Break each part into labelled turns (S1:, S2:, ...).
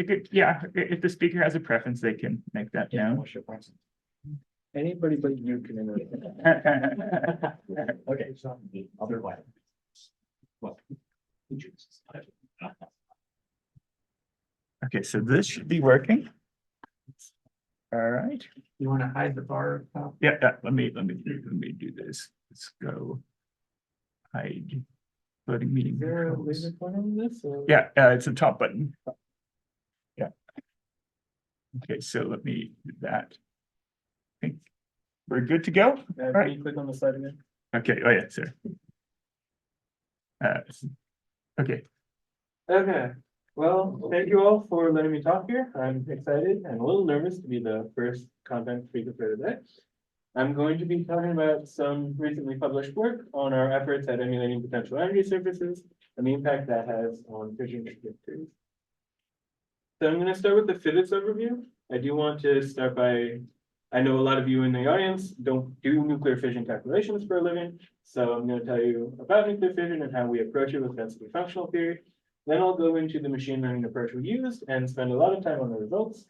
S1: It could, yeah, if the speaker has a preference, they can make that known.
S2: Anybody but you can interrupt.
S3: Okay, so I'll be quiet. Well.
S1: Okay, so this should be working. All right.
S3: You want to hide the bar?
S1: Yeah, let me do this. Let's go. Hide. Floating meeting.
S2: Is there a
S1: controls.
S2: laser pointer on this? Or?
S1: Yeah, it's a top button. Yeah. Okay, so let me do that. I think we're good to go.
S2: Can
S1: right.
S2: you click on the slide again?
S1: Okay, oh yeah, sir. Okay,
S2: Okay. Well, thank you all for letting me talk here. I'm excited and a little nervous to be the first content speaker for today. I'm going to be talking about some recently published work on our efforts at emulating potential energy surfaces and the impact that has on fission trajectories. So I'm going to start with the physics overview. I do want to start by, I know a lot of you in the audience don't do nuclear fission calculations for a living, so I'm going to tell you about nuclear fission and how we approach it with density functional theory. Then I'll go into the machine learning approach we used and spend a lot of time on the results.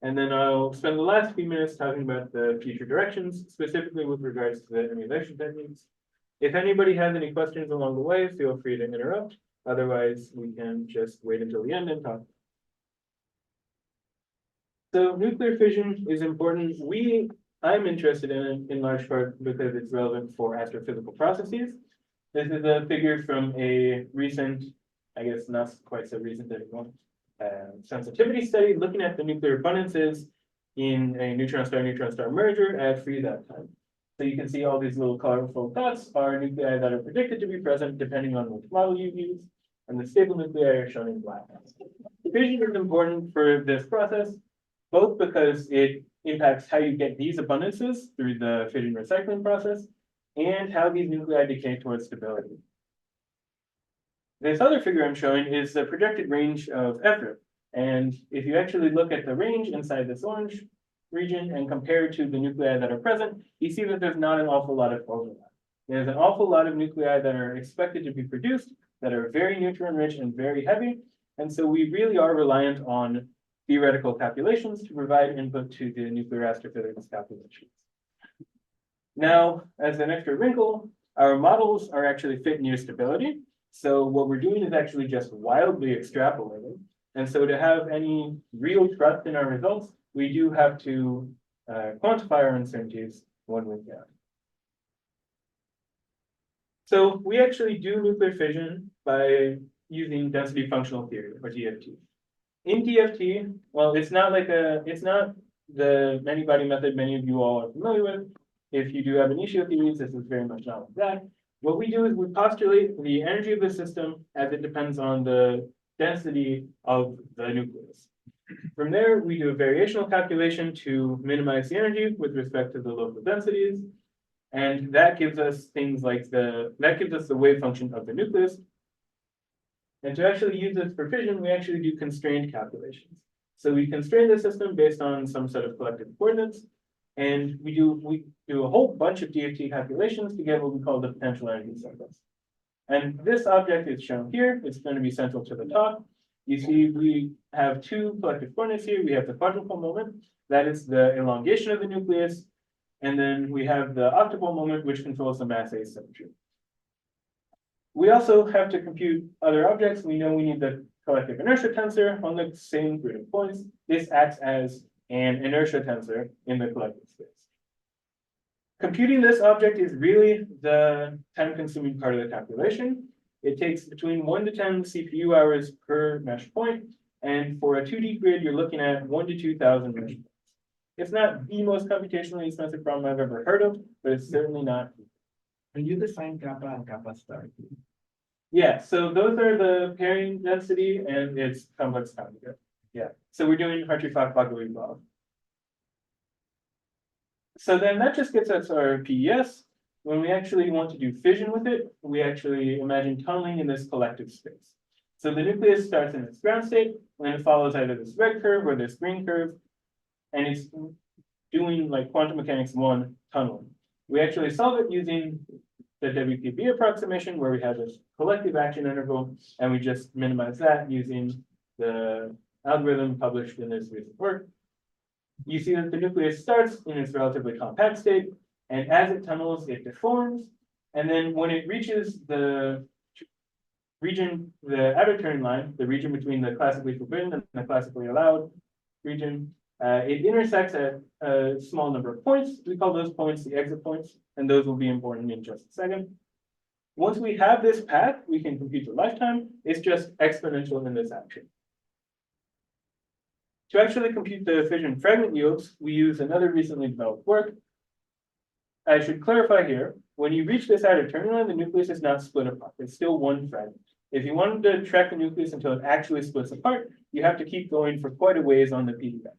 S2: And then I'll spend the last few minutes talking about the future directions, specifically with regards to the emulation techniques. If anybody has any questions along the way, feel free to interrupt. Otherwise, we can just wait until the end and talk. So nuclear fission is important. I'm interested in it in large part because it's relevant for astrophysical processes. This is a figure from a recent, I guess not quite so recent anymore, sensitivity study looking at the nuclear abundances in a neutron star merger at FRIB that time. So you can see all these little colorful dots are nuclei that are predicted to be present depending on which model you use, and the stable nuclei are shown in black. Fission is important for this process, both because it impacts how you get these abundances through the fission recycling process, and how these nuclei decay towards stability. This other figure I'm showing is the projected range of FRIB. And if you actually look at the range inside this orange region and compare it to the nuclei that are present, you see that there's not an awful lot of overlap. There's an awful lot of nuclei that are expected to be produced that are very neutron rich and very heavy. And so we really are reliant on theoretical calculations to provide input to the nuclear astrophysics calculations. Now, as an extra wrinkle, our models are actually fit near stability. So what we're doing is actually just wildly extrapolating. And so to have any real trust in our results, we do have to quantify our uncertainties when we can. So we actually do nuclear fission by using density functional theory, or DFT. In DFT, well, it's not the many-body method many of you all are familiar with. If you do have initio theories, this is very much not like that. What we do is we postulate the energy of the system as it depends on the density of the nucleus. From there, we do a variational calculation to minimize the energy with respect to the local densities. And that gives us things like the wave function of the nucleus. And to actually use this for fission, we actually do constrained calculations. So we constrain the system based on some set of collective coordinates. And we do a whole bunch of DFT calculations to get what we call the potential energy surface. And this object is shown here. It's going to be central to the top. You see, we have two collective coordinates here. We have the quadrupole moment, that is the elongation of the nucleus. And then we have the octupole moment, which controls the mass asymmetry. We also have to compute other objects. We know we need the collective inertia tensor on the same grid of points. This acts as an inertia tensor in the collective space. Computing this object is really the time-consuming part of the calculation. It takes between 1 to 10 CPU hours per mesh point, and for a 2D grid, you're looking at 1 to 2,000 mesh points. It's not the most computationally expensive problem I've ever heard of, but it's certainly not.
S3: And you define kappa and kappa star.
S2: Yeah, so those are the pairing density and its complex conjugate. Yeah, so we're doing Hartree-Fock-Lagrange. So then that just gets us our PES. When we actually want to do fission with it, we actually imagine tunneling in this collective space. So the nucleus starts in its ground state, and it follows either this red curve or this green curve, and it's doing like quantum mechanics 1 tunneling. We actually solve it using the WPB approximation, where we have this collective action interval, and we just minimize that using the algorithm published in this recent work. You see that the nucleus starts in its relatively compact state, and as it tunnels, it deforms. And then when it reaches the region, the outer turn line, the region between the classically forbidden and the classically allowed region, it intersects at a small number of points. We call those points the exit points, and those will be important in just a second. Once we have this path, we can compute the lifetime. It's just exponential in this action. To actually compute the fission fragment yields, we use another recently developed work. I should clarify here, when you reach this outer turn line, the nucleus is not split apart. It's still one fragment. If you wanted to track the nucleus until it actually splits apart, you have to keep going for quite a ways on the PDS.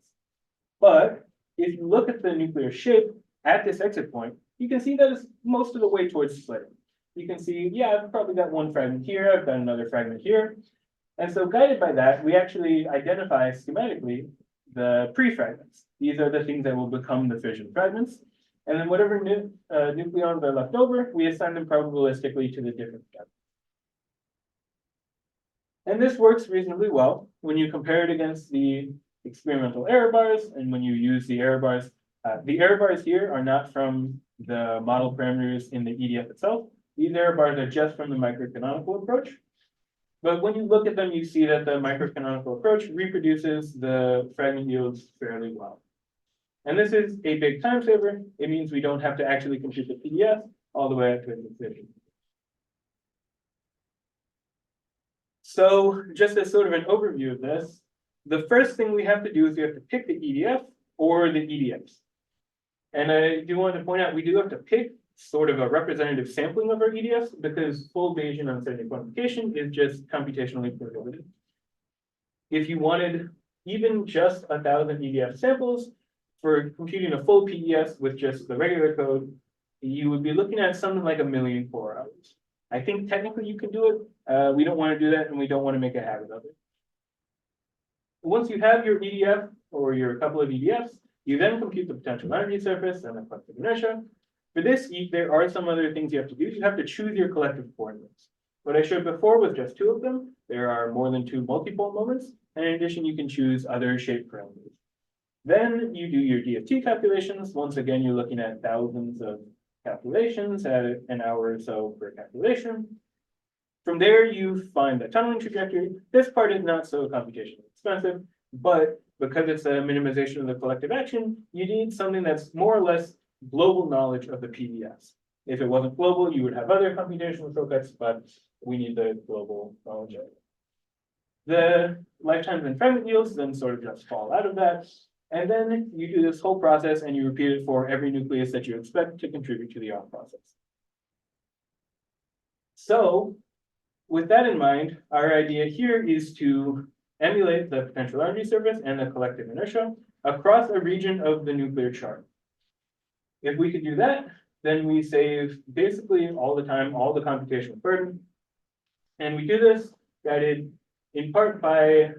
S2: But if you look at the nuclear shape at this exit point, you can see that it's most of the way towards splitting. You can see, yeah, I've probably got one fragment here, I've got another fragment here. And so guided by that, we actually identify schematically the pre-fragments. These are the things that will become the fission fragments. And then whatever nucleons are left over, we assign them probabilistically to the different fragments. And this works reasonably well when you compare it against the experimental error bars and when you use the error bars. The error bars here are not from the model parameters in the EDF itself. These error bars are just from the microcanonical approach. But when you look at them, you see that the microcanonical approach reproduces the fragment yields fairly well. And this is a big time saver. It means we don't have to actually compute the PDF all the way up to its decision. So just as sort of an overview of this, the first thing we have to do is we have to pick the EDF or the EDFs. And I do want to point out, we do have to pick sort of a representative sampling of our EDFs because full Bayesian uncertainty quantification is just computationally prohibited. If you wanted even just 1,000 EDF samples for computing a full PES with just the regular code, you would be looking at something like 1,000,000 core hours. I think technically you can do it. We don't want to do that and we don't want to make a habit of it. Once you have your EDF or your couple of EDFs, you then compute the potential energy surface and the collective inertia. For this, there are some other things you have to do. You have to choose your collective coordinates. What I showed before was just 2 of them. There are more than 2 multipole moments. And in addition, you can choose other shape parameters. Then you do your DFT calculations. Once again, you're looking at thousands of calculations at an hour or so per calculation. From there, you find the tunneling trajectory. This part is not so computationally expensive, but because it's a minimization of the collective action, you need something that's more or less global knowledge of the PDS. If it wasn't global, you would have other computational shortcuts, but we need the global knowledge of it. The lifetimes and fragment yields then sort of just fall out of that. And then you do this whole process and you repeat it for every nucleus that you expect to contribute to the off process. So with that in mind, our idea here is to emulate the potential energy surface and the collective inertia across a region of the nuclear chart. If we could do that, then we save basically all the time, all the computational burden. And we do this guided in part by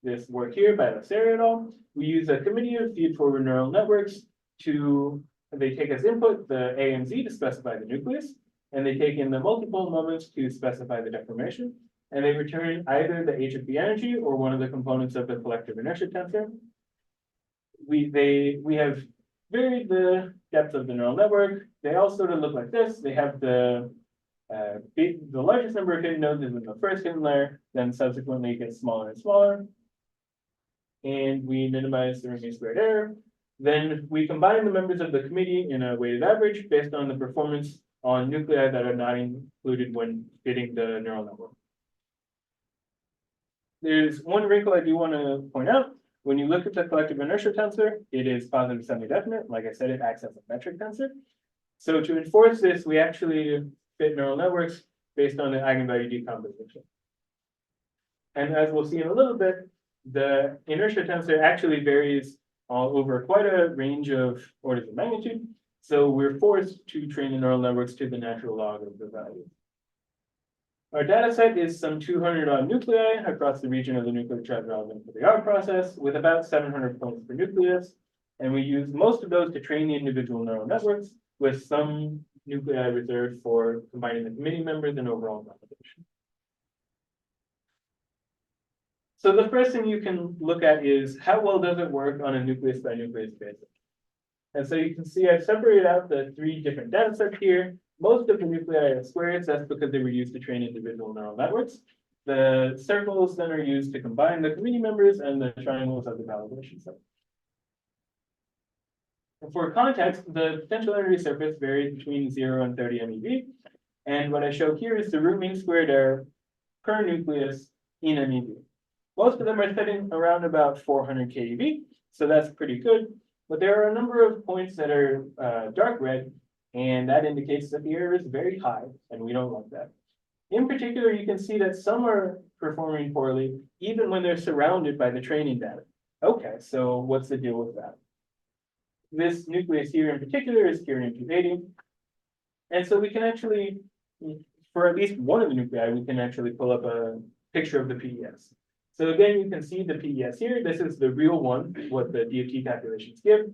S2: this work here by Lasseri et al. We use a committee of feed-forward neural networks they take as input the A and Z to specify the nucleus, and they take in the multiple moments to specify the deformation, and they return either the H of the energy or one of the components of the collective inertia tensor. We have varied the depth of the neural network. They all sort of look like this. They have the largest number of hidden nodes is in the first hidden layer, then subsequently it gets smaller and smaller. And we minimize the mean squared error. Then we combine the members of the committee in a weighted average based on the performance on nuclei that are not included when fitting the neural network. There's one wrinkle I do want to point out. When you look at the collective inertia tensor, it is positive semi-definite. Like I said, it acts as a metric tensor. So to enforce this, we actually fit neural networks based on the eigenvalue decomposition. And as we'll see in a little bit, the inertia tensor actually varies all over quite a range of orders of magnitude. So we're forced to train the neural networks to the natural log of the value. Our data set is some 200 odd nuclei across the region of the nuclear chart relevant for the R process with about 700 points per nucleus. And we use most of those to train the individual neural networks with some nuclei reserved for combining the committee members and overall validation. So the first thing you can look at is how well does it work on a nucleus by nucleus basis? And so you can see I've separated out the 3 different data sets here. Most of the nuclei are squares. That's because they were used to train individual neural networks. The circles then are used to combine the committee members, and the triangles are the validation set. And for context, the potential energy surface varies between 0 and 30 MeV. And what I show here is the root mean squared error per nucleus in MeV. Most of them are sitting around about 400 keV, so that's pretty good. But there are a number of points that are dark red, and that indicates that the error is very high, and we don't like that. In particular, you can see that some are performing poorly, even when they're surrounded by the training data. Okay, so what's the deal with that? This nucleus here in particular is curium-280. And so we can actually, for at least one of the nuclei, we can actually pull up a picture of the PES. So again, you can see the PES here. This is the real one, what the DFT calculations give.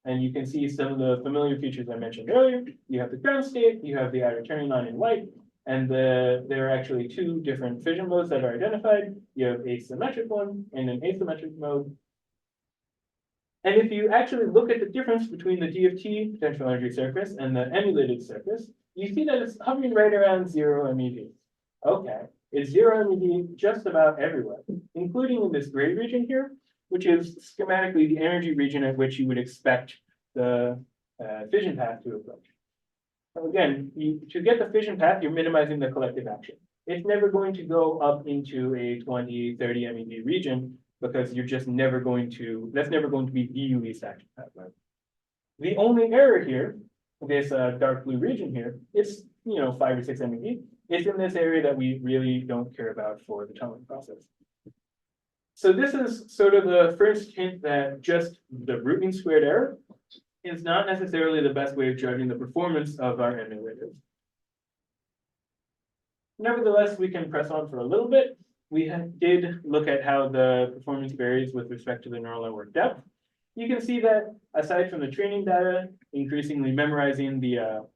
S2: And you can see some of the familiar features I mentioned earlier. You have the ground state, you have the outer turning line in white, and there are actually 2 different fission modes that are identified. You have a symmetric one and an asymmetric mode. And if you actually look at the difference between the DFT potential energy surface and the emulated surface, you see that it's hovering right around 0 MeV. Okay, it's 0 MeV just about everywhere, including in this gray region here, which is schematically the energy region at which you would expect the fission path to approach. So again, to get the fission path, you're minimizing the collective action. It's never going to go up into a 20, 30 MeV region because you're just never going to, that's never going to be the least action path. Right? The only error here, this dark blue region here, it's 5 or 6 MeV. It's in this area that we really don't care about for the tunneling process. So this is sort of the first hint that just the root mean squared error is not necessarily the best way of judging the performance of our emulators. Nevertheless, we can press on for a little bit. We did look at how the performance varies with respect to the neural network depth. You can see that aside from the training data, increasingly memorizing the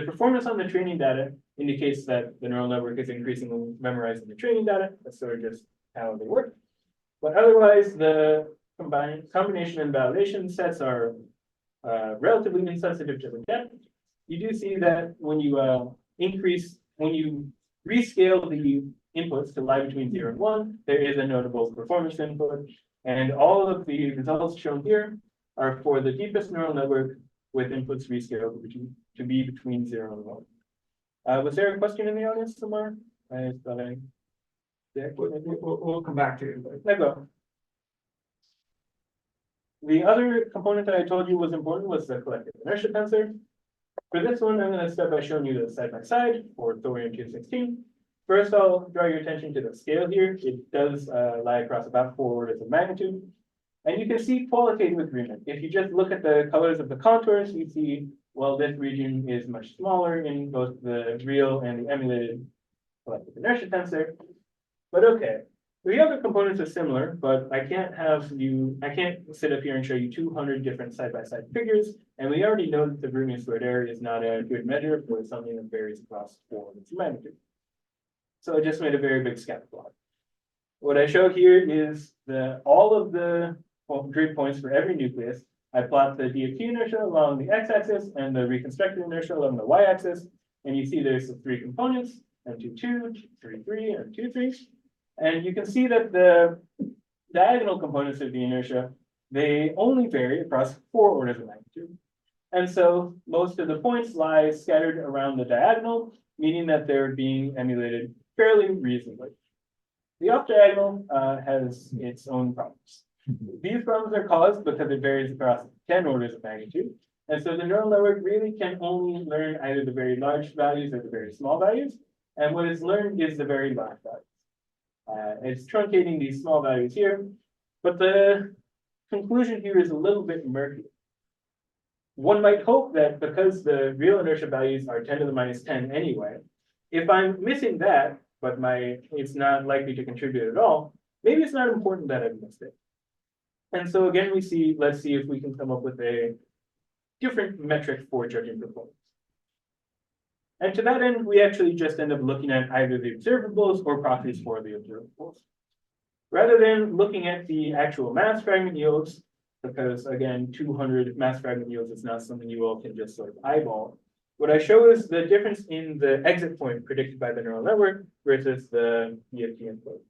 S2: performance on the training data indicates that the neural network is increasingly memorizing the training data. That's sort of just how they work. But otherwise, the combination and validation sets are relatively insensitive to the depth. You do see that when you rescale the inputs to lie between 0 and 1, there is a notable performance input. And all of the results shown here are for the deepest neural network with inputs rescaled to be between 0 and 1. Was there a question in the audience somewhere? I thought I. Yeah,
S3: We'll come back to it.
S2: let go. The other component that I told you was important was the collective inertia tensor. For this one, I'm going to start by showing you the side-by-side for thorium-216. First, I'll draw your attention to the scale here. It does lie across about 4 orders of magnitude. And you can see qualitative agreement. If you just look at the colors of the contours, you see, well, this region is much smaller in both the real and the emulated collective inertia tensor. But okay, the other components are similar, but I can't sit up here and show you 200 different side-by-side figures. And we already know that the root mean squared error is not a good measure for something that varies across 4 orders of magnitude. So I just made a very big scatter plot. What I show here is all of the grid points for every nucleus. I plot the DFT inertia along the x-axis and the reconstructed inertia along the y-axis. And you see there's the 3 components, M22, 33, and 23. And you can see that the diagonal components of the inertia, they only vary across 4 orders of magnitude. And so most of the points lie scattered around the diagonal, meaning that they're being emulated fairly reasonably. The off-diagonal has its own problems. These problems are caused because it varies across 10 orders of magnitude. And so the neural network really can only learn either the very large values or the very small values. And what it's learned is the very large values. It's truncating these small values here, but the conclusion here is a little bit murky. One might hope that because the real inertia values are 10 to the minus 10 anyway, if I'm missing that, but it's not likely to contribute at all, maybe it's not important that I've missed it. And so again, let's see if we can come up with a different metric for judging performance. And to that end, we actually just end up looking at either the observables or proxies for the observables. Rather than looking at the actual mass fragment yields, because again, 200 mass fragment yields is not something you all can just sort of eyeball. What I show is the difference in the exit point predicted by the neural network versus the EFT input.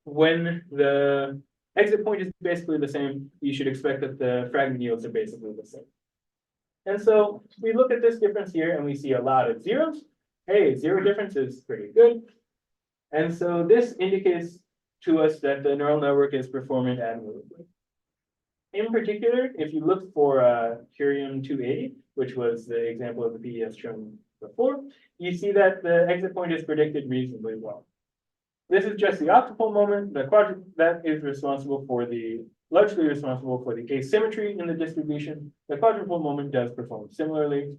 S2: When the exit point is basically the same, you should expect that the fragment yields are basically the same. And so we look at this difference here and we see a lot of zeros. Hey, zero difference is pretty good. And so this indicates to us that the neural network is performing admirably. In particular, if you look for Curium 280, which was the example of the PES shown before, you see that the exit point is predicted reasonably well. This is just the octupole moment. The quadrant that is largely responsible for the asymmetry in the distribution. The quadrupole moment does perform similarly.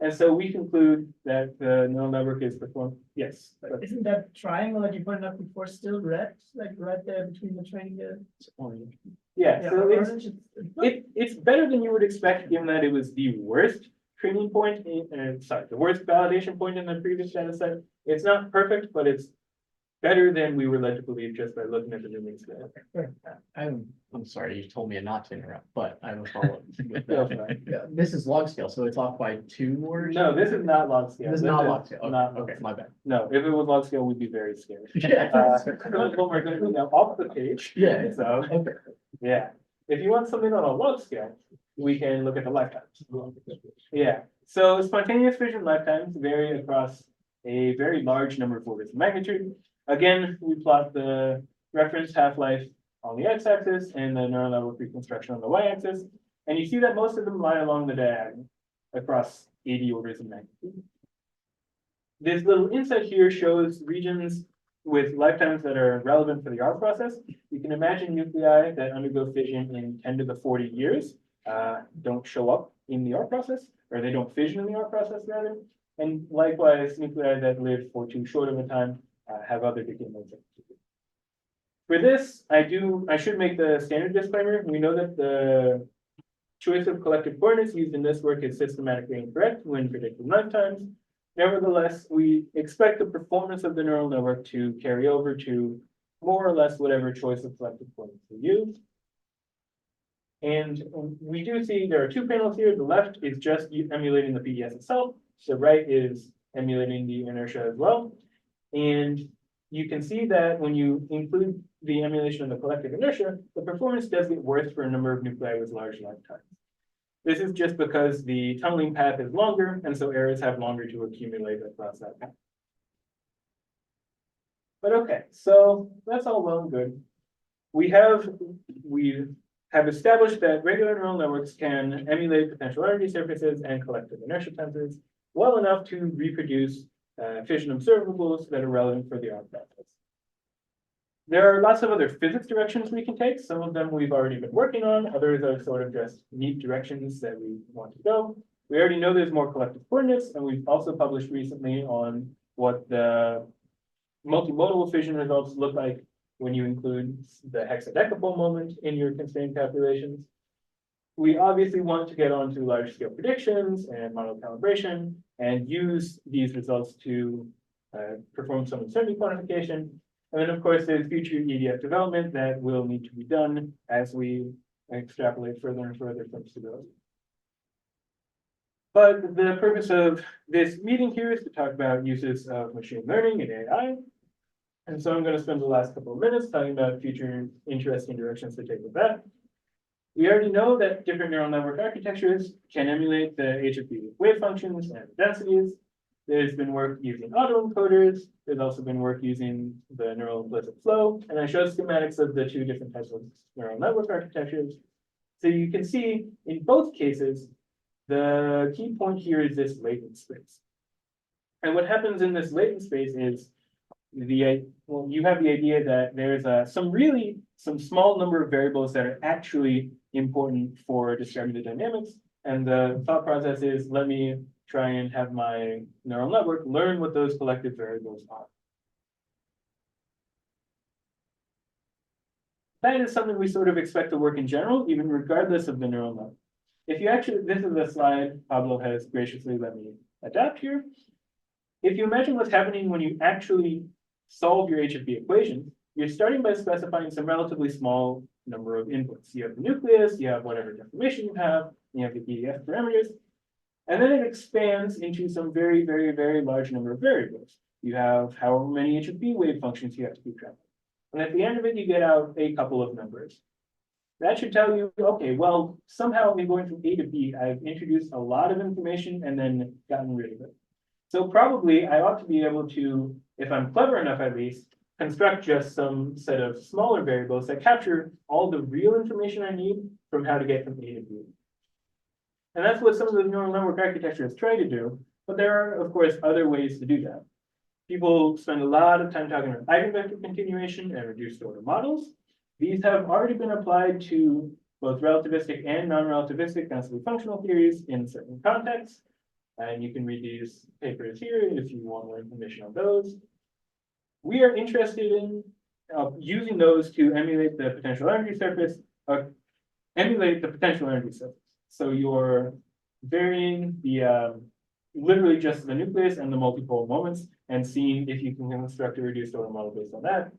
S2: And so we conclude that the neural network is performed. Yes.
S3: Isn't that triangle that you pointed out before still red, like right there between the training?
S2: Yeah, so it's better than you would expect, given that it was the worst training point, the worst validation point in the previous data set. It's not perfect, but it's better than we were led to believe just by looking at the new links there.
S4: I'm sorry, you told me not to interrupt, but I have a follow-up. with
S2: Go
S4: that.
S2: for it.
S4: Yeah, this is log scale, so it's off by 2 or?
S2: No, this is not log scale.
S4: This is not log scale.
S2: Not
S4: Okay,
S2: log
S4: okay,
S2: scale.
S4: my bad.
S2: No, if it was log scale, we'd be very scared.
S4: Yeah.
S2: When we're gonna be now off the page.
S4: Yeah.
S2: So,
S4: Okay.
S2: yeah, if you want something on a log scale, we can look at the lifetimes. Yeah, so spontaneous fission lifetimes vary across a very large number of orders of magnitude. Again, we plot the reference half-life on the x-axis and the neural network reconstruction on the y-axis. And you see that most of them lie along the diagonal across 80 orders of magnitude. This little inset here shows regions with lifetimes that are relevant for the R process. You can imagine nuclei that undergo fission in 10 to the 40 years don't show up in the R process, or they don't fission in the R process rather. And likewise, nuclei that live for too short of a time have other decay modes. For this, I should make the standard disclaimer. We know that the choice of collective coordinates used in this work is systematically incorrect when predicting lifetimes. Nevertheless, we expect the performance of the neural network to carry over to more or less whatever choice of collective coordinates we use. And we do see there are 2 panels here. The left is just emulating the PES itself. The right is emulating the inertia as well. And you can see that when you include the emulation of the collective inertia, the performance does get worse for a number of nuclei with large lifetimes. This is just because the tunneling path is longer, and so errors have longer to accumulate across that path. But okay, so that's all well and good. We have established that regular neural networks can emulate potential energy surfaces and collective inertia tensors well enough to reproduce fission observables that are relevant for the R process. There are lots of other physics directions we can take. Some of them we've already been working on. Others are sort of just neat directions that we want to go. We already know there's more collective coordinates, and we've also published recently on what the multimodal fission results look like when you include the hexadecapole moment in your constraint calculations. We obviously want to get onto large scale predictions and model calibration and use these results to perform some uncertainty quantification. And then, of course, there's future EDF development that will need to be done as we extrapolate further and further from stability. But the purpose of this meeting here is to talk about uses of machine learning and AI. And so I'm going to spend the last couple of minutes talking about future interesting directions to take with that. We already know that different neural network architectures can emulate the HFB wave functions and densities. There's been work using autoencoders. There's also been work using the neural implicit flow. And I showed schematics of the 2 different types of neural network architectures. So you can see in both cases, the key point here is this latent space. And what happens in this latent space is you have the idea that there's some small number of variables that are actually important for describing the dynamics. And the thought process is, let me try and have my neural network learn what those collective variables are. That is something we sort of expect to work in general, even regardless of the neural network. If you actually, this is a slide Pablo has graciously let me adapt here. If you imagine what's happening when you actually solve your HFB equations, you're starting by specifying some relatively small number of inputs. You have the nucleus, you have whatever deformation you have the EDF parameters. And then it expands into some very, very, very large number of variables. You have however many HFB wave functions you have to keep track of. And at the end of it, you get out a couple of numbers. That should tell you, okay, well, somehow in going from A to B, I've introduced a lot of information and then gotten rid of it. So probably I ought to be able to, if I'm clever enough at least, construct just some set of smaller variables that capture all the real information I need from how to get from A to B. And that's what some of the neural network architecture has tried to do, but there are, of course, other ways to do that. People spend a lot of time talking about eigenvector continuation and reduced order models. These have already been applied to both relativistic and non-relativistic density functional theories in certain contexts. And you can read these papers here if you want more information on those. We are interested in using those to emulate the potential energy surface, So you're varying the literally just the nucleus and the multipole moments and seeing if you can construct a reduced order model based on that.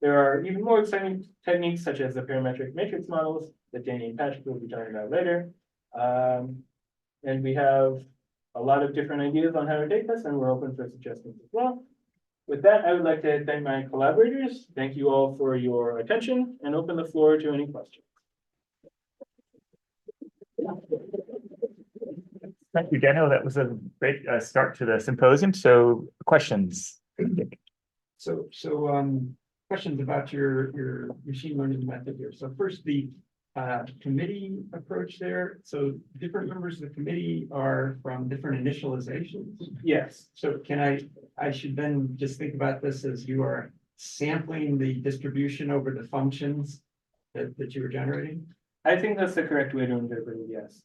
S2: There are even more exciting techniques such as the parametric matrix models that Danny and Patrick will be talking about later. And we have a lot of different ideas on how to take this, and we're open for suggestions as well. With that, I would like to thank my collaborators. Thank you all for your attention and open the floor to any questions.
S1: Thank you, Daniel. That was a great start to the symposium. So questions?
S5: Questions about your machine learning method here. So first, the committee approach there. So different members of the committee are from different initializations.
S2: Yes.
S5: So I should then just think about this as you are sampling the distribution over the functions that you were generating?
S2: I think that's the correct way to interpret it, yes.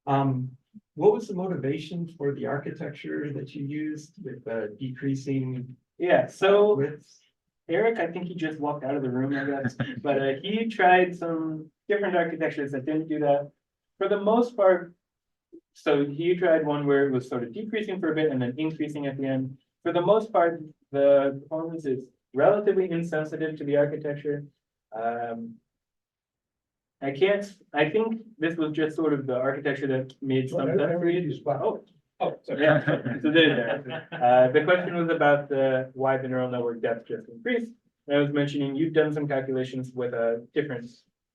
S5: What was the motivation for the architecture that you used with decreasing
S2: Yeah, so
S5: widths?
S2: Eric, I think he just walked out of the room, I guess, but he tried some different architectures that didn't do that. For the most part, so he tried one where it was sort of decreasing for a bit and then increasing at the end. For the most part, the performance is relatively insensitive to the architecture. I think this was just sort of the architecture that made some sense for you. Sorry. Yeah, so there. The question was about why the neural network depth just increased. And I was mentioning you've done some calculations with a different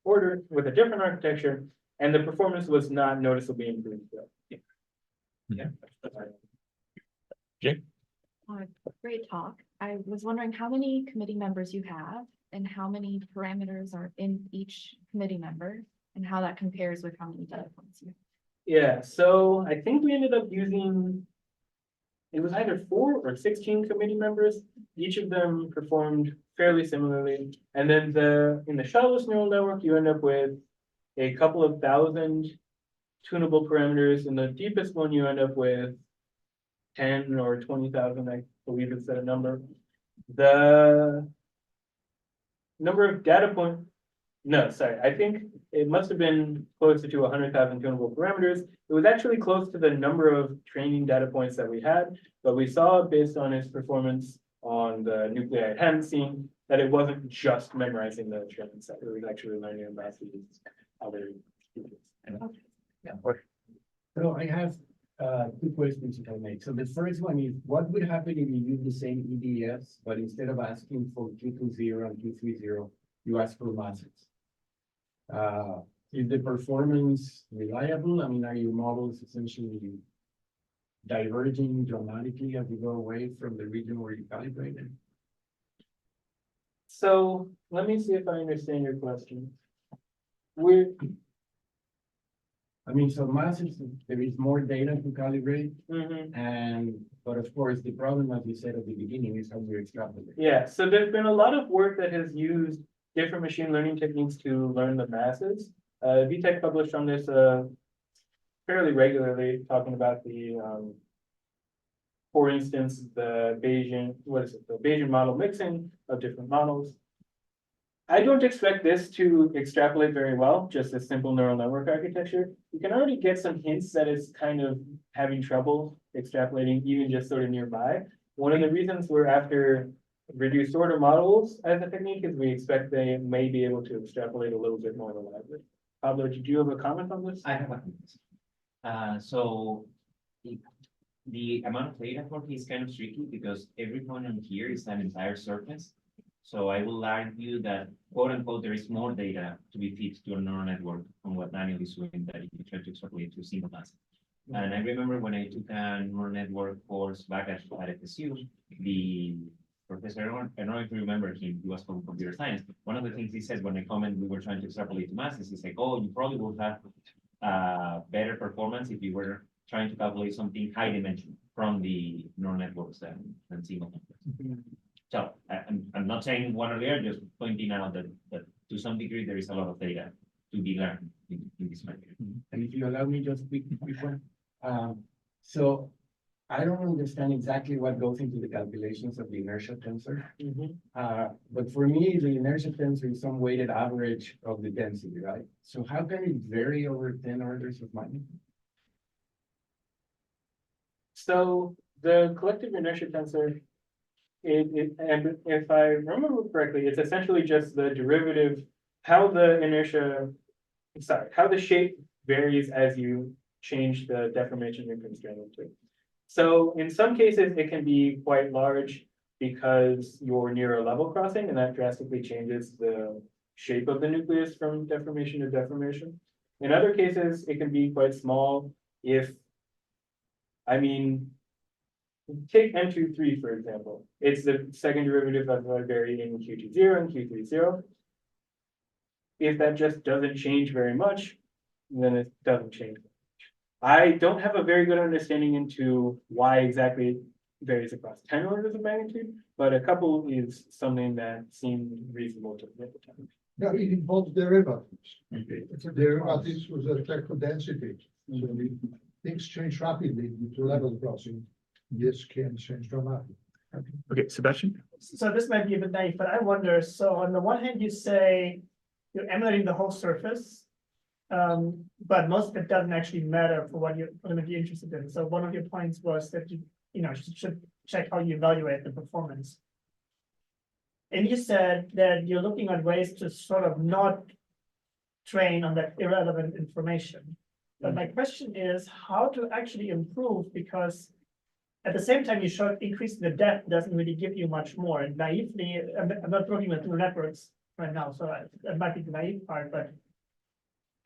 S2: order, with a different architecture, and the performance was not noticeably improved.
S1: Yeah.
S6: Great talk. I was wondering how many committee members you have and how many parameters are in each committee member and how that compares with how many data points you have.
S2: Yeah, so I think we ended up using, it was either 4 or 16 committee members. Each of them performed fairly similarly. And then in the shallowest neural network, you end up with a couple of thousand tunable parameters. In the deepest one, you end up with 10 or 20,000, I believe it's a number. The number of data points, no, sorry, I think it must have been closer to 100,000 tunable parameters. It was actually close to the number of training data points that we had, but we saw based on its performance on the nuclei it hadn't seen, that it wasn't just memorizing the training set, it was actually learning about these other features.
S1: Yeah.
S7: So I have two questions if I may. So the first one is, what would happen if you use the same EDFs, but instead of asking for Q20 and Q30, you ask for masses? Is the performance reliable? I mean, are your models essentially diverging dramatically as you go away from the region where you calibrated?
S2: So let me see if I understand your question.
S7: I mean, so masses, there is more data to calibrate,
S2: Mhm.
S7: but of course, the problem, as you said at the beginning, is how you extrapolate.
S2: Yeah, so there's been a lot of work that has used different machine learning techniques to learn the masses. VTech published on this fairly regularly, talking about for instance, the Bayesian model mixing of different models. I don't expect this to extrapolate very well, just a simple neural network architecture. You can already get some hints that it's kind of having trouble extrapolating even just sort of nearby. One of the reasons we're after reduced order models as a technique, is we expect they may be able to extrapolate a little bit more reliably. Pablo, did you have a comment on this?
S8: I have a comment. So the amount of data for is kind of tricky because every point on here is an entire surface. So I will argue that quote unquote, there is more data to be fed to a neural network on what Daniel is doing that if you try to extrapolate to a single mass. And I remember when I took a neural network course back at FSU, the professor, I don't know if you remember him, he was from computer science. One of the things he said when I comment we were trying to extrapolate to masses, he's like, oh, you probably would have better performance if you were trying to calculate something high dimensional from the neural networks than single numbers. So I'm not saying one or the other, just pointing out that to some degree there is a lot of data to be learned in this matter.
S7: And if you allow me just quick one. So I don't understand exactly what goes into the calculations of the inertia tensor. But for me, the inertia tensor is some weighted average of the density, right? So how can it vary over 10 orders of magnitude?
S2: So the collective inertia tensor, and if I remember correctly, it's essentially just the derivative, how the shape varies as you change the deformation you're constraining to. So in some cases, it can be quite large because you're near a level crossing and that drastically changes the shape of the nucleus from deformation to deformation. In other cases, it can be quite small if, take M23, for example. It's the second derivative of a varying Q20 and Q30. If that just doesn't change very much, then it doesn't change. I don't have a very good understanding into why exactly it varies across 10 orders of magnitude, but a couple is something that seemed reasonable to me at the time.
S9: Yeah, it involves derivatives. Okay. Derivatives with respect to density. So things change rapidly due to level crossing. This can change dramatically.
S1: Okay, Sebastian?
S3: So this might be a bit naive, but I wonder, so on the one hand, you say you're emulating the whole surface, but most of it doesn't actually matter for what you're going to be interested in. So one of your points was that you should check how you evaluate the performance. And you said that you're looking at ways to sort of not train on that irrelevant information. But my question is how to actually improve, because at the same time, you showed increasing the depth doesn't really give you much more. And naively, I'm not talking about neural networks right now, so that might be the naive part, but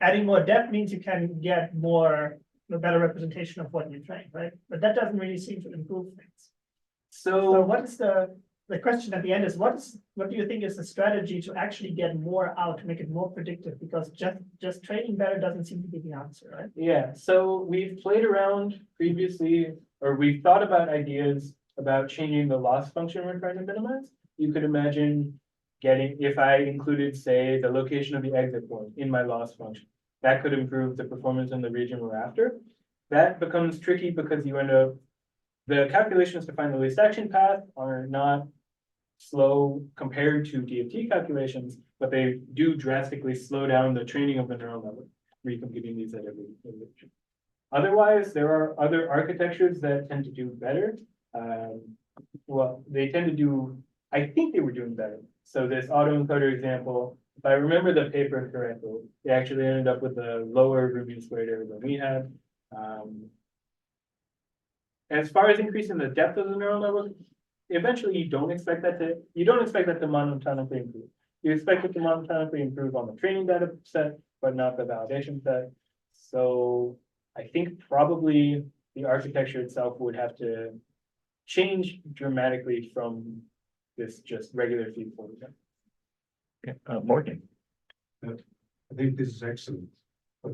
S3: adding more depth means you can get a better representation of what you train, right? But that doesn't really seem to improve things. So what is the question at the end is what do you think is the strategy to actually get more out, to make it more predictive? Because just training better doesn't seem to be the answer, right?
S2: Yeah, so we've played around previously, or we've thought about ideas about changing the loss function we're trying to minimize. You could imagine if I included, say, the location of the exit point in my loss function, that could improve the performance in the region we're after. That becomes tricky because you end up, the calculations to find the least action path are not slow compared to DFT calculations, but they do drastically slow down the training of the neural network, recomputing these at every region. Otherwise, there are other architectures that tend to do better. Well, they tend to do, I think they were doing better. So this autoencoder example, if I remember the paper correctly, they actually ended up with a lower root squared error than we had. As far as increasing the depth of the neural network, eventually you don't expect that to monotonically improve. You expect it to monotonically improve on the training data set, but not the validation set. So I think probably the architecture itself would have to change dramatically from this just regular feed forward.
S1: Okay, Morgan.
S9: I think this is excellent, but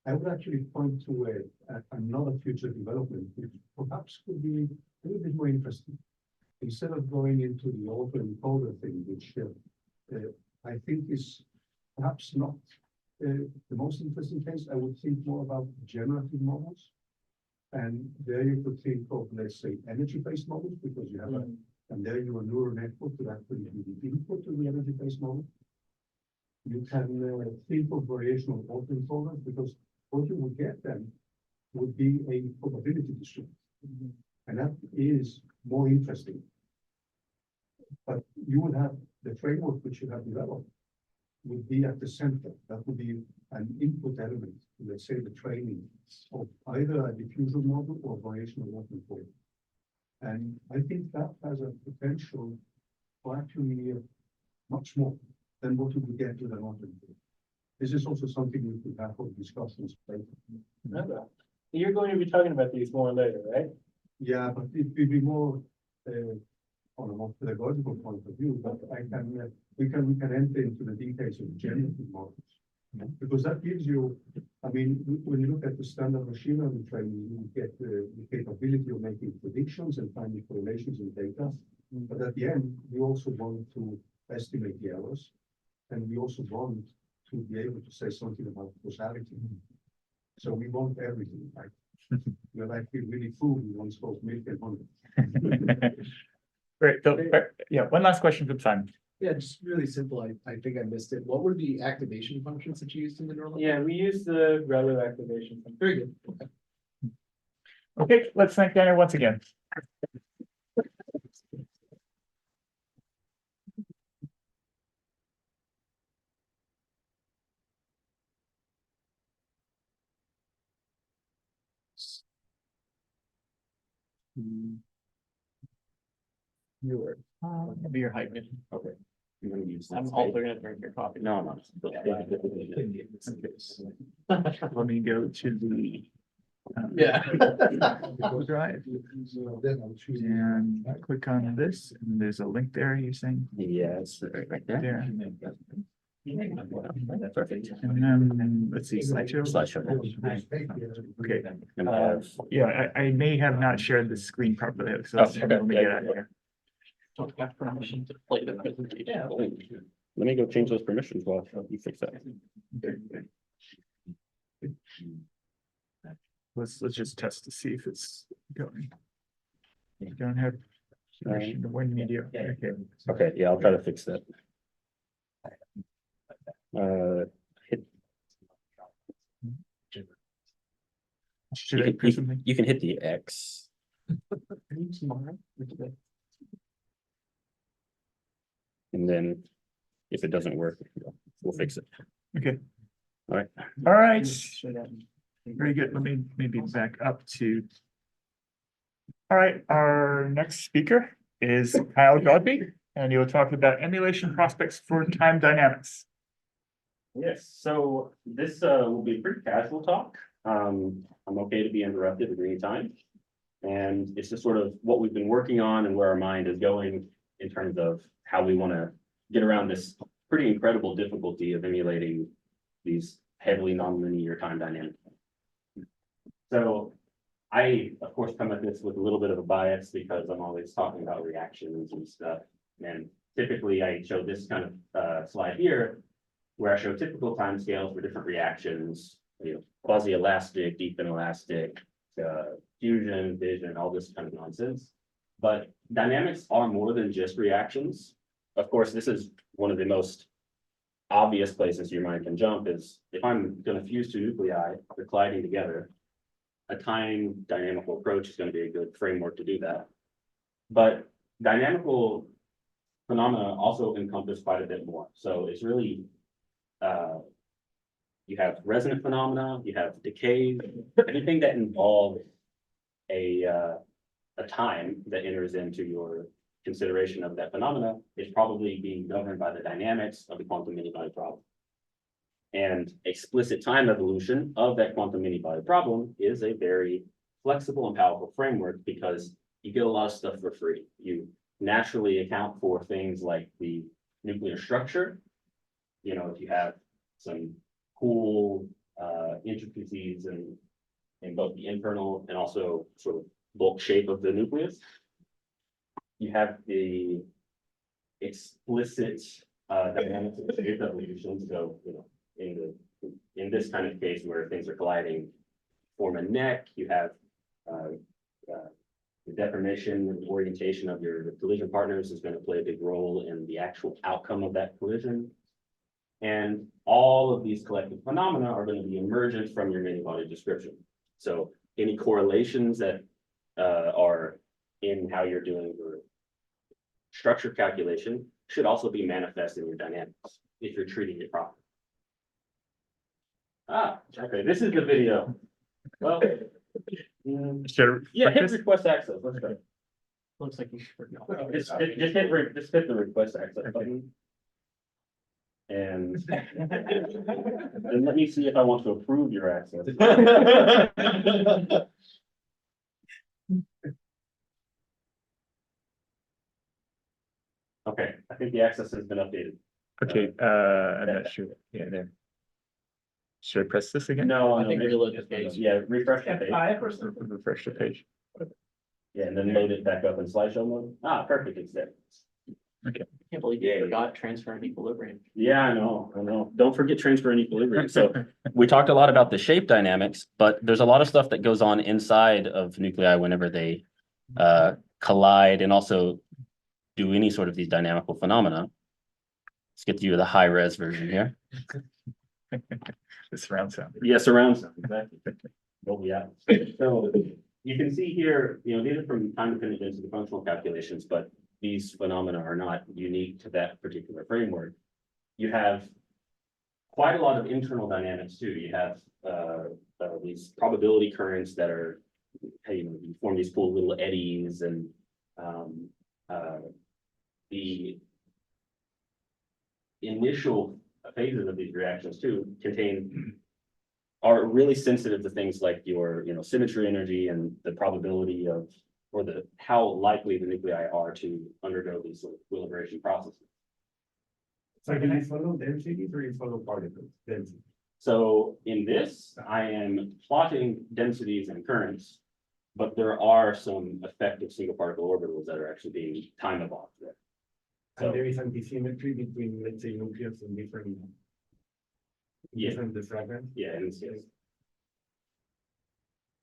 S9: I would actually point to another future development, which perhaps could be a little bit more interesting. Instead of going into the autoencoder thing, which I think is perhaps not the most interesting case, I would think more about generative models. And there you could think of, let's say, energy-based models, because you have and there you have a neural network to actually be the input to the energy-based model. You can think of variational autoencoders, because what you would get then would be a probability distribution. And that is more interesting But you would have the framework which you have developed would be at the center. That would be an input element, let's say the training of either a diffusion model or variational working for. And I think that has a potential for actually much more than what you would get with an model. This is also something we could have for discussions later.
S2: Okay. You're going to be talking about these more later, right?
S9: Yeah, but it will be more, on a more pedagogical point of view, but I can, we can enter into the details of generative models. Because that gives you, I mean, when you look at the standard machine learning training, you get the capability of making predictions and finding correlations in data. But at the end, you also want to estimate the errors. And we also want to be able to say something about causality. So we want everything, right? We're like really food, we want both milk and honey.
S1: Great, so, yeah, one last question from Simon.
S7: Yeah, just really simple. I think I missed it. What were the activation functions that you used in the neural?
S2: Yeah, we use the relu activation.
S7: Very good. Okay.
S1: Okay, let's thank Daniel once again.
S4: Maybe you're hyping.
S8: Okay. I'm gonna use
S4: I'm
S8: that.
S4: also gonna drink your coffee.
S8: No, no.
S1: Let me go to the.
S4: Yeah.
S1: Google Drive and click on this, and there's a link there, you're saying?
S8: Yes, right there.
S1: There.
S8: Perfect.
S1: And then, let's see, slideshow. Okay, yeah, I may have not shared the screen properly, so let me get out of here.
S4: Don't have permission to play the presentation.
S8: Let me go change those permissions while you fix that.
S1: Let's just test to see if it's going. You don't have permission to win media, okay.
S8: Okay, yeah, I'll try to fix that.
S1: Should I press something?
S8: You can hit the X. And then if it doesn't work, we'll fix it.
S1: Okay.
S8: All right.
S1: All right. Very good. Let me maybe back up to. All right, our next speaker is Kyle Godbey, and he'll talk about emulation prospects for time dynamics.
S10: Yes, so this will be a pretty casual talk. I'm okay to be interrupted at any time. And it's just sort of what we've been working on and where our mind is going in terms of how we want to get around this pretty incredible difficulty of emulating these heavily nonlinear time dynamics. So I, of course, come at this with a little bit of a bias because I'm always talking about reactions and stuff. And typically I show this kind of slide here where I show typical timescales for different reactions, you know, quasi-elastic, deep inelastic, fusion, fission, all this kind of nonsense. But dynamics are more than just reactions. Of course, this is one of the most obvious places your mind can jump is if I'm going to fuse two nuclei, they're colliding together. A time dynamical approach is going to be a good framework to do that. But dynamical phenomena also encompass quite a bit more. So it's really, you have resonant phenomena, you have decay, anything that involves a time that enters into your consideration of that phenomena is probably being governed by the dynamics of the quantum mini-body problem. And explicit time evolution of that quantum mini-body problem is a very flexible and powerful framework because you get a lot of stuff for free. You naturally account for things like the nuclear structure. You know, if you have some cool intricacies in both the internal and also sort of bulk shape of the nucleus. You have the explicit dynamics of phase evolution. So, you know, in this kind of case where things are colliding, form a neck, you have the deformation and orientation of your collision partners is going to play a big role in the actual outcome of that collision. And all of these collective phenomena are going to be emergent from your many-body description. So any correlations that are in how you're doing your structure calculation should also be manifest in your dynamics if you're treating it properly. Ah, okay, this is the video. Well,
S1: Sure.
S10: yeah, hit request access. Let's go.
S4: Looks like you forgot.
S10: Just hit the request access button. And then let me see if I want to approve your access. Okay, I think the access has been updated.
S1: Okay, I'm not sure. Yeah, there. Should I press this again?
S10: No,
S4: I
S10: no,
S4: think
S10: maybe-
S4: reload the page.
S10: Yeah, refresh the page.
S3: F5 or something?
S1: Refresh the page.
S10: Yeah, and then load it back up in slideshow mode. Ah, perfect, it's there.
S4: Can't believe you forgot transfer and equilibrium.
S10: Yeah, I know. Don't forget transfer and equilibrium. So we talked a lot about the shape dynamics, but there's a lot of stuff that goes on inside of nuclei whenever they collide and also do any sort of these dynamical phenomena. Let's get you the high res version here.
S1: The surround sound.
S10: Yeah, surround sound, exactly. Oh, yeah. So you can see here, these are from time dependent density functional calculations, but these phenomena are not unique to that particular framework. You have quite a lot of internal dynamics too. You have these probability currents that are, you form these cool little eddies, and the initial phases of these reactions too are really sensitive to things like your symmetry energy and the probability of, or how likely the nuclei are to undergo these sort of equilibration processes.
S5: So do you follow densities or you follow particles density?
S10: So in this, I am plotting densities and currents, but there are some effective single particle orbitals that are actually being time evolved there.
S5: And there is anti-symmetry between, let's say, nucleus and different.
S10: Yeah.
S5: Different diffractants.
S10: Yeah, in this case.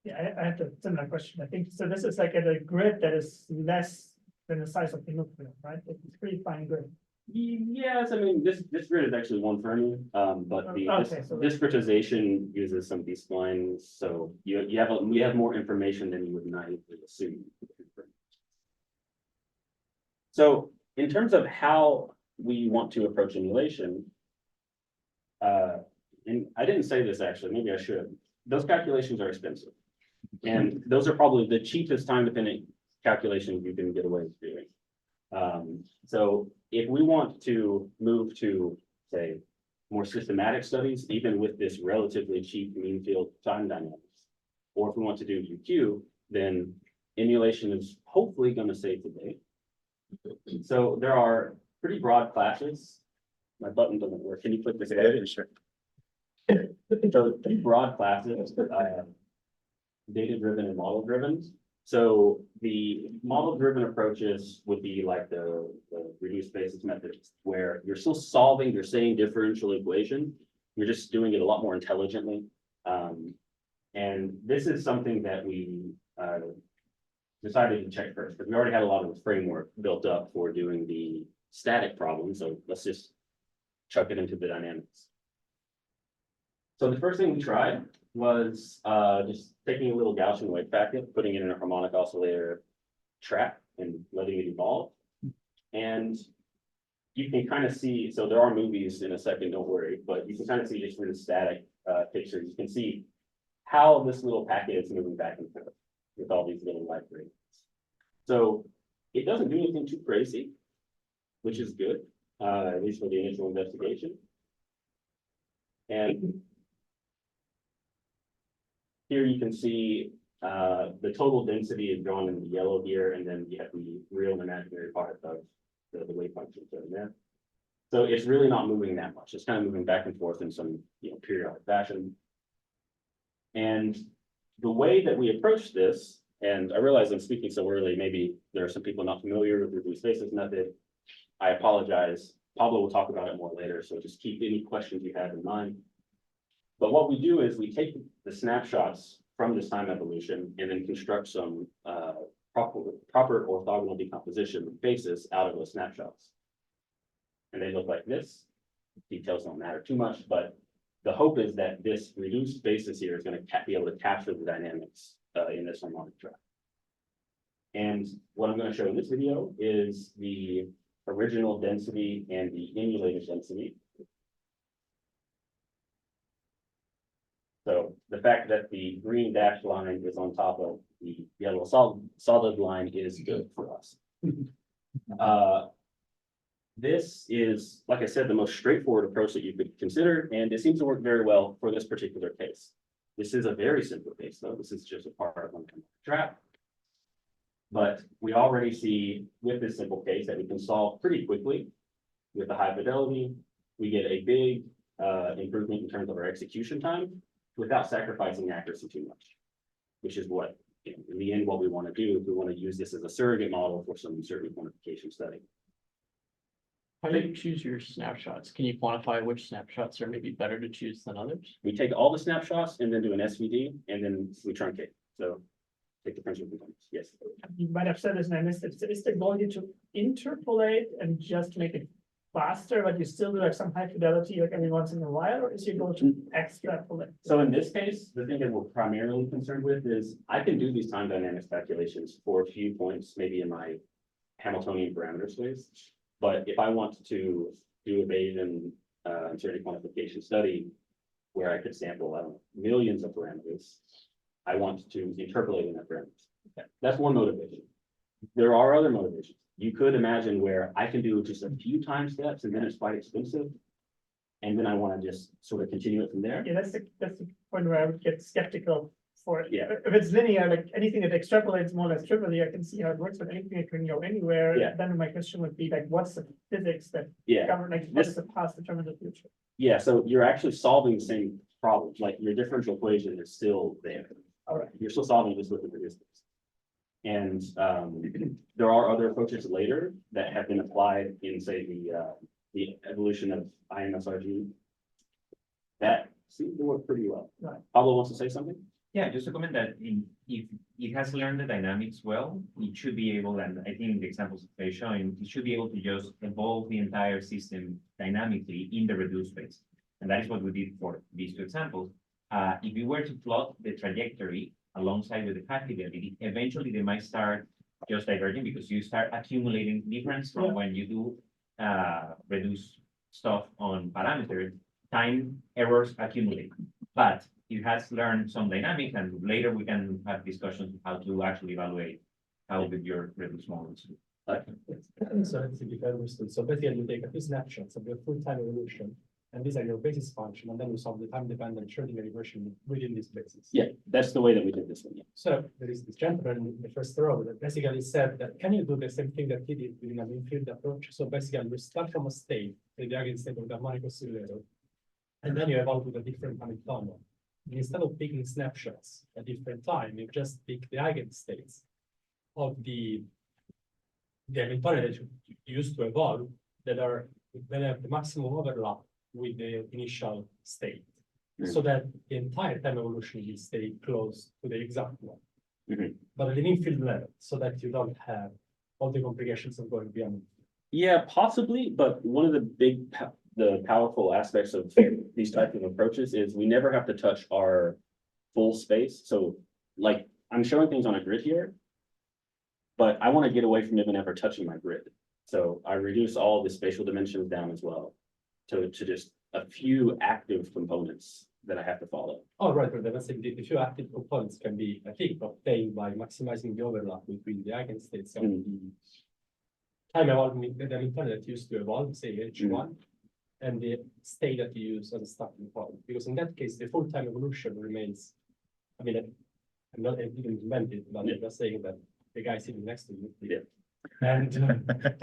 S3: Yeah, I have a similar question. I think, so this is like a grid that is less than the size of the nucleus, right? It's pretty fine grid.
S10: Yes, I mean, this grid is actually one fermi, but the
S3: Okay, so-
S10: discretization uses some of these splines, so you have more information than you would naively assume. So in terms of how we want to approach emulation, and I didn't say this actually, maybe I should. Those calculations are expensive. And those are probably the cheapest time dependent calculations you can get away with doing. So if we want to move to, say, more systematic studies, even with this relatively cheap mean field time dynamics, or if we want to do UQ, then emulation is hopefully going to save the day. So there are pretty broad classes. My button doesn't work. Can you click this? Sure. So pretty broad classes, data-driven and model-driven. So the model-driven approaches would be like the reduced basis methods, where you're still solving your same differential equation. You're just doing it a lot more intelligently. And this is something that we decided to check first, because we already had a lot of the framework built up for doing the static problem. So let's just chuck it into the dynamics. So the first thing we tried was just taking a little Gaussian wave packet, putting it in a harmonic oscillator trap and letting it evolve. And you can kind of see, so there are movies in a second, don't worry, but you can kind of see just from the static picture, you can see how this little packet is moving back and forth with all these little light rays. So it doesn't do anything too crazy, which is good, at least for the initial investigation. And here you can see the total density is drawn in the yellow here, and then you have the real and imaginary part of the wave functions in there. So it's really not moving that much. It's kind of moving back and forth in some periodic fashion. And the way that we approach this, and I realize I'm speaking so early, maybe there are some people not familiar with the reduced basis method. I apologize. Pablo will talk about it more later, so just keep any questions you have in mind. But what we do is we take the snapshots from this time evolution and then construct some proper orthogonal decomposition basis out of those snapshots. And they look like this. Details don't matter too much, but the hope is that this reduced basis here is going to be able to capture the dynamics in this harmonic track. And what I'm going to show in this video is the original density and the emulated density. So the fact that the green dashed line is on top of the yellow solid line is good for us. This is, like I said, the most straightforward approach that you could consider, and it seems to work very well for this particular case. This is a very simple case, though. This is just a part of one trap. But we already see with this simple case that we can solve pretty quickly with the high fidelity. We get a big improvement in terms of our execution time without sacrificing accuracy too much, which is what, in the end, what we want to do if we want to use this as a surrogate model for some certain quantification study.
S4: How do you choose your snapshots? Can you quantify which snapshots are maybe better to choose than others?
S10: We take all the snapshots and then do an SVD, and then we truncate. So take the principal components. Yes.
S3: You might have said this and I missed it. So is the goal here to interpolate and just make it faster, but you still do like some high fidelity like every once in a while, or is your goal to extrapolate?
S10: So in this case, the thing that we're primarily concerned with is I can do these time dynamic calculations for a few points, maybe in my Hamiltonian parameter space. But if I want to do a Bayesian uncertainty quantification study where I could sample, I don't know, millions of parameters, I want to interpolate in that parameters. That's one motivation. There are other motivations. You could imagine where I can do just a few time steps and then it's quite expensive. And then I want to just sort of continue it from there.
S3: Yeah, that's the point where I would get skeptical for it.
S10: Yeah.
S3: If it's linear, like anything that extrapolates more or less trivially, I can see how it works, but anything that can go anywhere.
S10: Yeah.
S3: Then my question would be like, what's the physics that
S10: Yeah.
S3: govern, like, what is the past determine the future?
S10: Yeah, so you're actually solving the same problem, like your differential equation is still there.
S3: All right.
S10: You're still solving this with the resistance. And there are other approaches later that have been applied in, say, the evolution of IMSRG. That seems to work pretty well.
S3: Right.
S10: Pablo wants to say something?
S8: Yeah, just to comment that if it has learned the dynamics well, it should be able, and I think the examples they're showing, it should be able to just evolve the entire system dynamically in the reduced space. And that is what we did for these two examples. If you were to plot the trajectory alongside with the high fidelity, eventually they might start just diverging because you start accumulating difference from when you do reduce stuff on parameters, time errors accumulate. But it has learned some dynamics, and later we can have discussions how to actually evaluate how with your reduced models.
S7: So let's see if I understood. So basically you take a few snapshots of your full time evolution, and these are your basis function, and then you solve the time dependent Schrodinger regression within this basis.
S10: Yeah, that's the way that we did this one. Yeah.
S7: So there is this gentleman in the first row that basically said that can you do the same thing that he did within an infield approach? So basically we start from a state, the eigenstate of the harmonic oscillator, and then you evolve with a different Hamiltonian. And instead of picking snapshots at different time, you just pick the eigenstates of the Hamiltonian that you use to evolve that have the maximum overlap with the initial state. So that the entire time evolution will stay close to the exact one. But at an infield level, so that you don't have all the complications of going beyond.
S10: Yeah, possibly, but one of the powerful aspects of these types of approaches is we never have to touch our full space. So like I'm showing things on a grid here, but I want to get away from even ever touching my grid. So I reduce all the spatial dimensions down as well to just a few active components that I have to follow.
S7: Oh, right, but then I think the few active components can be, I think, obtained by maximizing the overlap between the eigenstates of the time evolving the Hamiltonian that used to evolve, say H1, and the state that you use as a starting point. Because in that case, the full time evolution remains. I mean, I'm not I didn't invent it, but I'm just saying that the guy sitting next to you.
S10: Yeah.
S7: And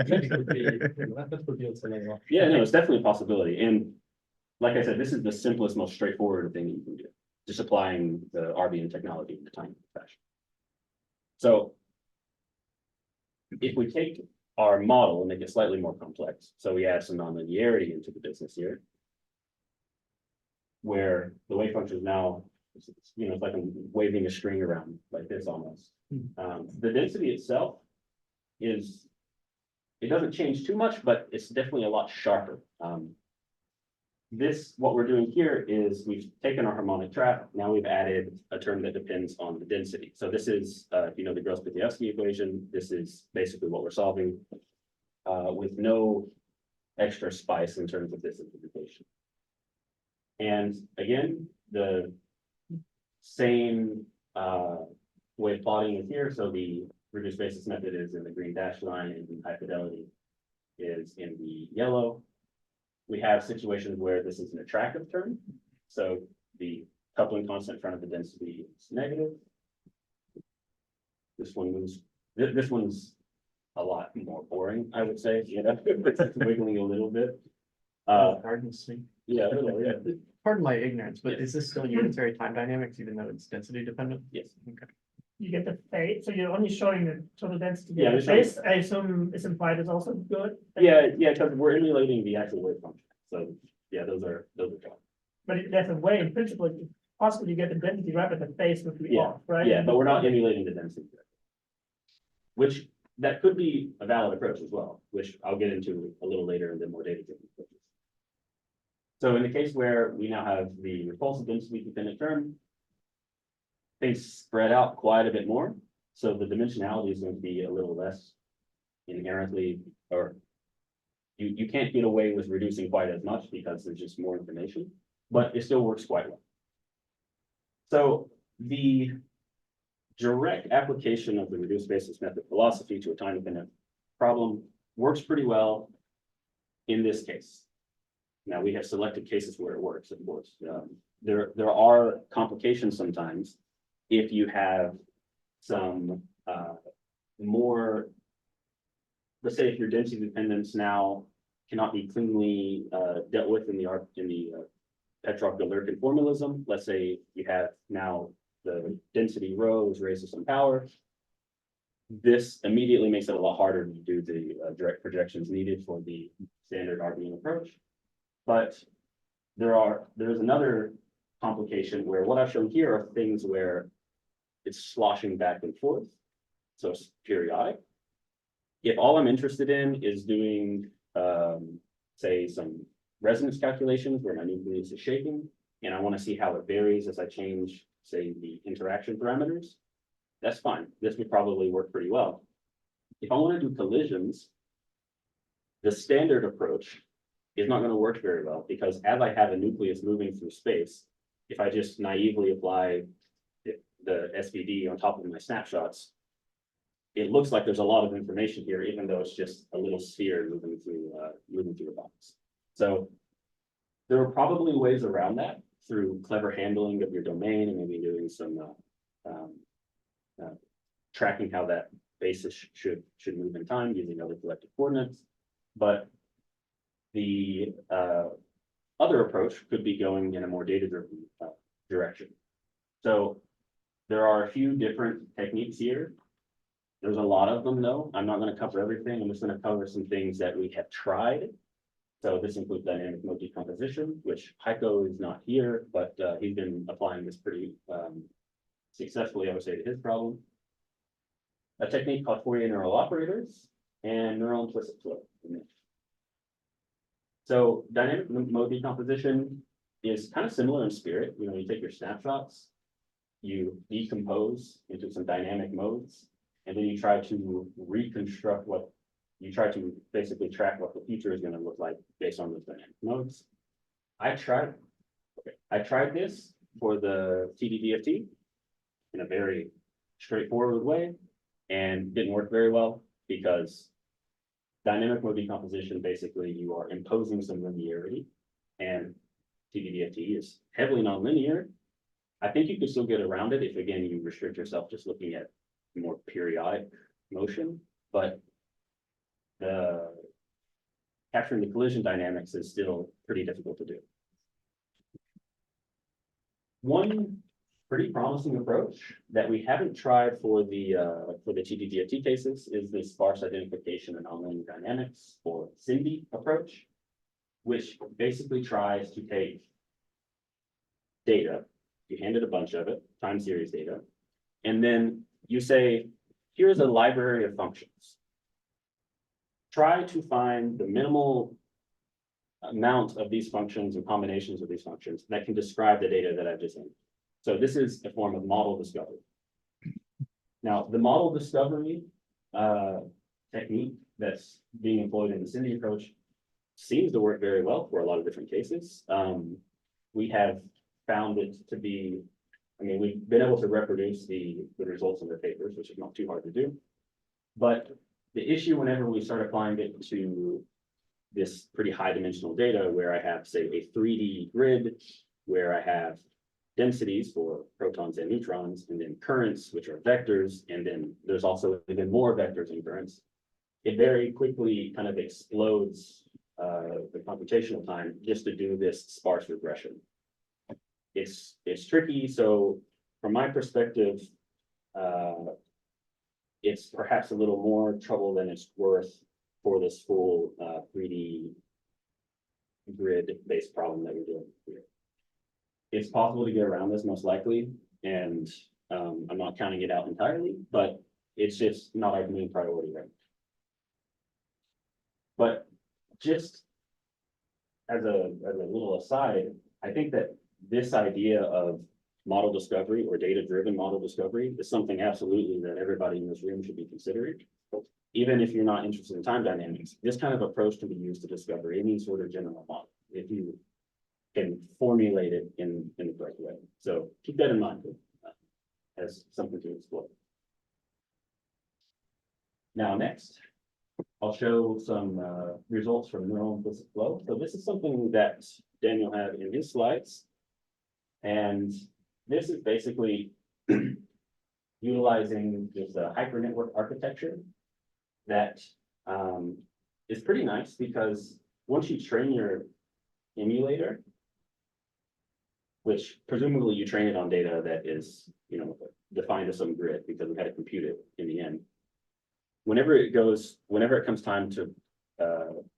S7: maybe could be, that could be also another option.
S10: Yeah, no, it's definitely a possibility. And like I said, this is the simplest, most straightforward thing you can do. Just applying the RBN technology in the time fashion. So if we take our model and make it slightly more complex, so we add some nonlinearity into the business here, where the wave function is now, it's like I'm waving a string around like this almost. The density itself it doesn't change too much, but it's definitely a lot sharper. this, what we're doing here is we've taken our harmonic trap, now we've added a term that depends on the density. So this is, if you know the Gross-Pitayevsky equation, this is basically what we're solving with no extra spice in terms of this implementation. And again, the same way of plotting is here. So the reduced basis method is in the green dashed line and the high fidelity is in the yellow. We have situations where this is an attractive term. So the coupling constant in front of the density is negative. This one moves, this one's a lot more boring, I would say, you know, it's wiggling a little bit.
S4: Pardon me.
S10: Yeah, a little, yeah.
S4: Pardon my ignorance, but
S10: Yes.
S4: is this still unitary time dynamics, even though it's density dependent?
S10: Yes.
S4: Okay.
S3: You get the phase, so you're only showing the total density.
S10: Yeah,
S3: The
S10: we're showing-
S3: phase, I assume is implied is also good.
S10: Yeah, because we're emulating the actual wave function. So yeah, those are gone.
S3: But there's a way, in principle, you possibly get the density right, but the phase would be
S10: Yeah,
S3: off, right?
S10: Yeah, but we're not emulating the density. Which, that could be a valid approach as well, which I'll get into a little later in the more data-driven approaches. So in the case where we now have the repulsive density dependent term, things spread out quite a bit more. So the dimensionality is going to be a little less inherently, or you can't get away with reducing quite as much because there's just more information, but it still works quite well. So the direct application of the reduced basis method philosophy to a time-dependent problem works pretty well in this case. Now, we have selected cases where it works, of course. There are complications sometimes if you have some more, let's say if your density dependence now cannot be cleanly dealt with in the Petrov-Galerkin formalism. Let's say you have now the density rho is raised to some power. This immediately makes it a lot harder to do the direct projections needed for the standard RBM approach. But there's another complication where what I've shown here are things where it's sloshing back and forth. So it's periodic. If all I'm interested in is doing, say, some resonance calculations where my nucleus is shaking, and I want to see how it varies as I change, say, the interaction parameters, that's fine. This would probably work pretty well. If I want to do collisions, the standard approach is not going to work very well because as I have a nucleus moving through space, if I just naively apply the SVD on top of my snapshots, it looks like there's a lot of information here, even though it's just a little sphere moving through the box. So there are probably ways around that through clever handling of your domain and maybe doing some tracking how that basis should move in time using other collective coordinates. But the other approach could be going in a more data-driven direction. So there are a few different techniques here. There's a lot of them though. I'm not going to cover everything. I'm just going to cover some things that we have tried. So this includes dynamic mode decomposition, which Heiko is not here, but he's been applying this pretty successfully, I would say, to his problem. A technique called Fourier neural operators and neural implicit flow. So dynamic mode decomposition is kind of similar in spirit. You know, you take your snapshots, you decompose into some dynamic modes, and then you try to reconstruct you try to basically track what the future is going to look like based on those dynamic modes. I tried this for the TDDFT in a very straightforward way and didn't work very well because dynamic mode decomposition, basically you are imposing some linearity and TDDFT is heavily nonlinear. I think you could still get around it if, again, you restrict yourself just looking at more periodic motion, but capturing the collision dynamics is still pretty difficult to do. One pretty promising approach that we haven't tried for the TDDFT cases is the sparse identification and nonlinear dynamics, or SINDI approach, which basically tries to take data, you hand it a bunch of it, time series data, and then you say, here's a library of functions. Try to find the minimal amount of these functions and combinations of these functions that can describe the data that I've just seen. So this is a form of model discovery. Now, the model discovery technique that's being employed in the Cindy approach seems to work very well for a lot of different cases. We have found it to be, I mean, we've been able to reproduce the results in the papers, which is not too hard to do. But the issue whenever we start applying it to this pretty high dimensional data where I have, say, a 3D grid, where I have densities for protons and neutrons, and then currents, which are vectors, and then there's also even more vectors and currents. It very quickly kind of explodes the computational time just to do this sparse regression. It's tricky, so from my perspective, it's perhaps a little more trouble than it's worth for this full 3D grid-based problem that we're doing here. It's possible to get around this most likely, and I'm not counting it out entirely, but it's just not our main priority right now. But just as a little aside, I think that this idea of model discovery or data-driven model discovery is something absolutely that everybody in this room should be considering. Even if you're not interested in time dynamics, this kind of approach can be used to discover any sort of general model if you can formulate it in the correct way. So keep that in mind as something to explore. Now, next, I'll show some results from neural implicit flow. So this is something that Daniel had in his slides. And this is basically utilizing this hypernetwork architecture that is pretty nice because once you train your emulator, which presumably you train it on data that is, defined as some grid because we had to compute it in the end. Whenever it comes time to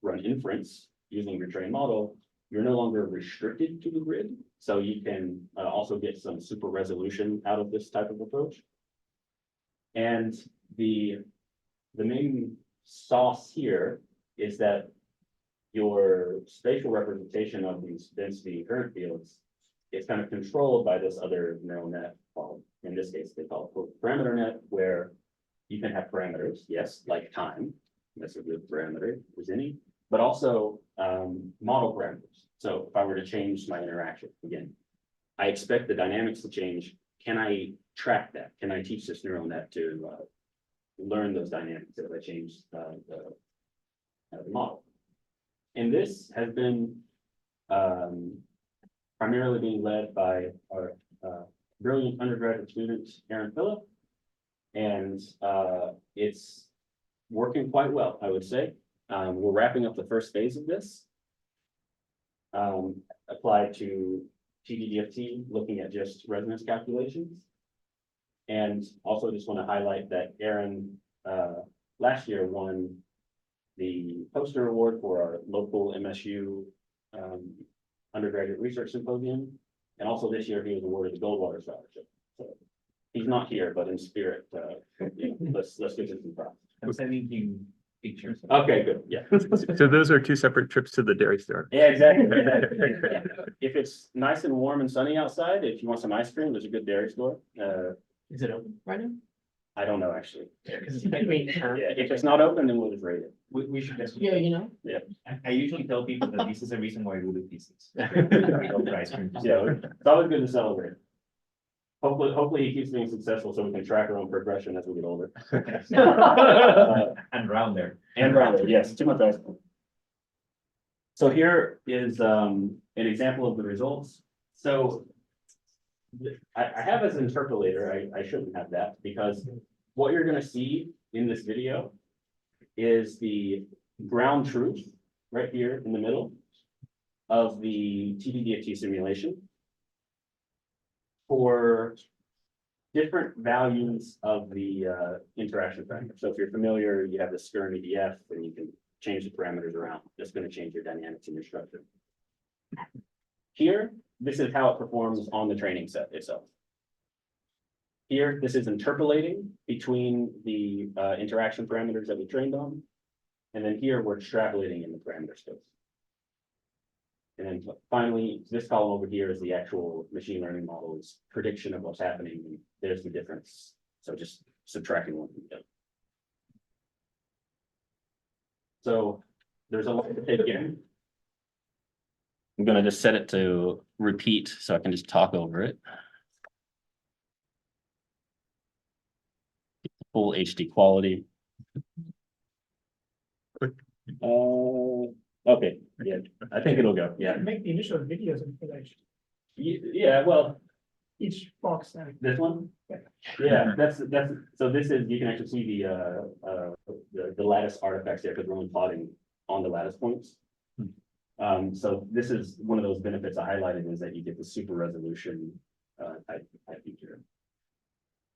S10: run inference using your trained model, you're no longer restricted to the grid. So you can also get some super resolution out of this type of approach. And the main sauce here is that your spatial representation of these density and current fields is kind of controlled by this other neural net called, in this case, they call it parameter net, where you can have parameters, yes, like time, that's a good parameter, is any, but also model parameters. So if I were to change my interaction, again, I expect the dynamics to change. Can I track that? Can I teach this neural net to learn those dynamics as I change the model? And this has been primarily being led by our brilliant undergraduate student, Aaron Phillip. And it's working quite well, I would say. We're wrapping up the first phase of this. Applied to TDDFT, looking at just resonance calculations. And also just want to highlight that Aaron last year won the poster award for our local MSU undergraduate research symposium. And also this year he was awarded the Goldwater Scholarship. So he's not here, but in spirit, let's give him some props.
S8: I'm sending you pictures.
S10: Okay, good. Yeah.
S1: So those are two separate trips to the dairy store.
S10: Yeah, exactly. If it's nice and warm and sunny outside, if you want some ice cream, there's a good dairy store.
S4: Is it open right now?
S10: I don't know, actually.
S4: Yeah, because
S10: If it's not open, then we'll just rate it.
S8: We should just.
S4: Yeah,
S8: I usually tell people that this is the reason why we do pieces.
S10: Yeah, it's always good to celebrate. Hopefully he keeps being successful so we can track our own progression as we get older.
S8: And rounder.
S10: And rounder, yes, too much ice cream. So here is an example of the results. So I have as an interpolator, I shouldn't have that because what you're gonna see in this video is the ground truth right here in the middle of the TDDFT simulation for different values of the interaction factor. So if you're familiar, you have the SCRM EDF and you can change the parameters around. That's going to change your dynamics in your structure. Here, this is how it performs on the training set itself. Here, this is interpolating between the interaction parameters that we trained on. And then here, we're extrapolating in the parameter space. And then finally, this column over here is the actual machine learning model's prediction of what's happening. And there's the difference. So just subtracting one from the other. So there's a lot to take in. I'm gonna just set it to repeat so I can just talk over it. Full HD quality. Okay, yeah, I think it'll go, yeah.
S3: Make the initial videos in full HD,
S10: Yeah, well,
S3: each box now.
S10: this one?
S3: Yeah.
S10: Yeah, that's, so this is, you can actually see the lattice artifacts there, because we're only plotting on the lattice points. So this is one of those benefits I highlighted, is that you get the super resolution type feature.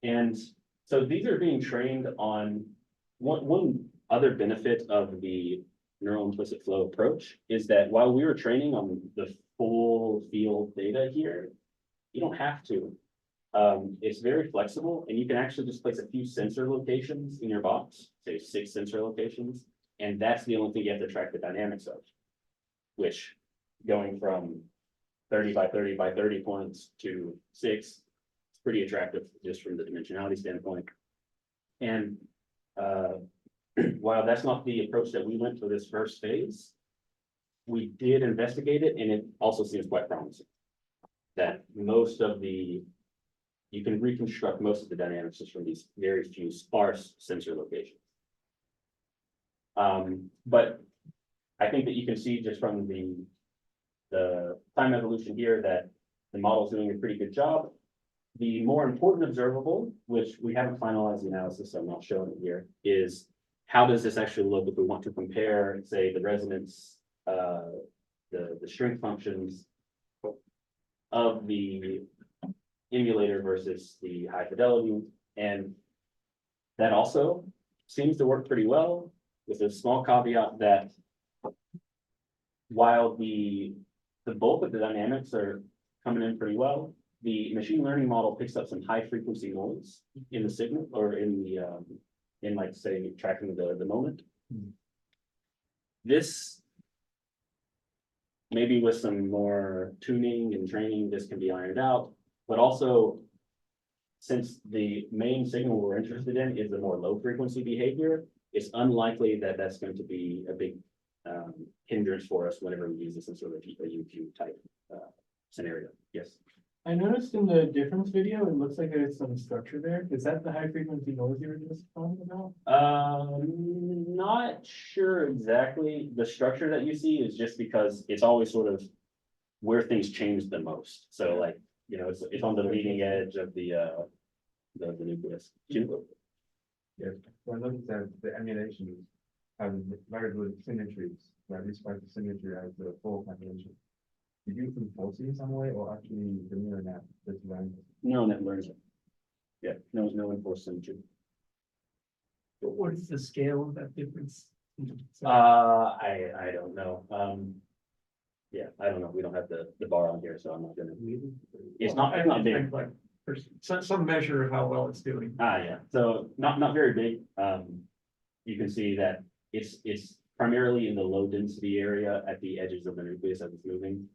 S10: And so these are being trained on one other benefit of the neural implicit flow approach is that while we were training on the full field data here, you don't have to. It's very flexible, and you can actually just place a few sensor locations in your box, say 6 sensor locations, and that's the only thing you have to track the dynamics of. Which, going from 30 by 30 by 30 points to 6, it's pretty attractive just from the dimensionality standpoint. And while that's not the approach that we went for this first phase, we did investigate it, and it also seems quite promising. That most of the, you can reconstruct most of the dynamics just from these very few sparse sensor locations. But I think that you can see just from the time evolution here that the model's doing a pretty good job. The more important observable, which we haven't finalized the analysis, so I'm not showing it here, is how does this actually look if we want to compare, say, the resonance, the shrink functions of the emulator versus the high fidelity. And that also seems to work pretty well, with a small caveat that while the bulk of the dynamics are coming in pretty well, the machine learning model picks up some high frequency noise in the signal, or in the in, like, say, tracking the moment. This, maybe with some more tuning and training, this can be ironed out, but also, since the main signal we're interested in is the more low frequency behavior, it's unlikely that that's going to be a big hindrance for us whenever we use this in sort of a UQ type scenario. Yes.
S2: I noticed in the difference video, it looks like there's some structure there. Is that the high frequency noise you were just talking about?
S10: Not sure exactly. The structure that you see is just because it's always sort of where things change the most. So, like, you know, it's on the leading edge of the nucleus.
S11: Yes, so I noticed that the emulation has very good symmetries, at least quite the symmetry as the full calculation. Did you enforce it in some way, or actually the neural net that's running?
S10: Neural net learns it. Yeah, no enforced symmetry.
S3: What is the scale of that difference?
S10: I don't know. Yeah, I don't know. We don't have the bar on here, so I'm not gonna. It's not big.
S3: Like,
S5: Some measure of how well it's doing.
S10: Yeah, so not very big. You can see that it's primarily in the low density area at the edges of the nucleus as it's moving.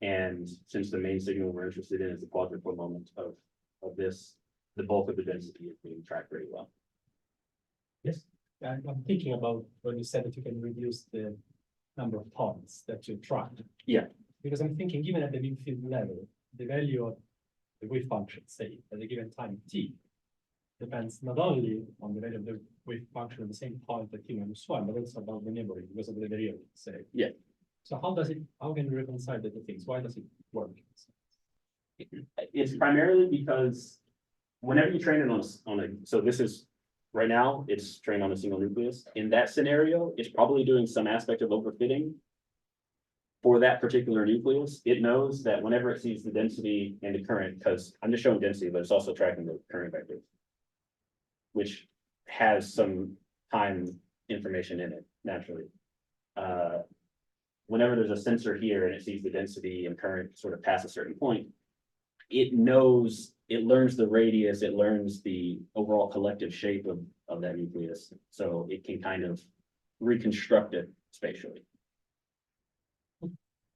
S10: And since the main signal we're interested in is the quadrupole moment of this, the bulk of the density is being tracked very well. Yes.
S7: I'm thinking about when you said that you can reduce the number of points that you track.
S10: Yeah.
S7: Because I'm thinking, given at the mean field level, the value of the wave function, say, at a given time t, depends not only on the value of the wave function at the same point at t-1, but also about the neighboring because of the derivative, say.
S10: Yeah.
S7: So how can you reconcile the two things? Why does it work?
S10: It's primarily because whenever you train it on a, so this is, right now, it's trained on a single nucleus. In that scenario, it's probably doing some aspect of overfitting. For that particular nucleus, it knows that whenever it sees the density and the current, because I'm just showing density, but it's also tracking the current vector, which has some time information in it, naturally. Whenever there's a sensor here and it sees the density and current sort of past a certain point, it knows, it learns the radius, it learns the overall collective shape of that nucleus. So it can kind of reconstruct it spatially.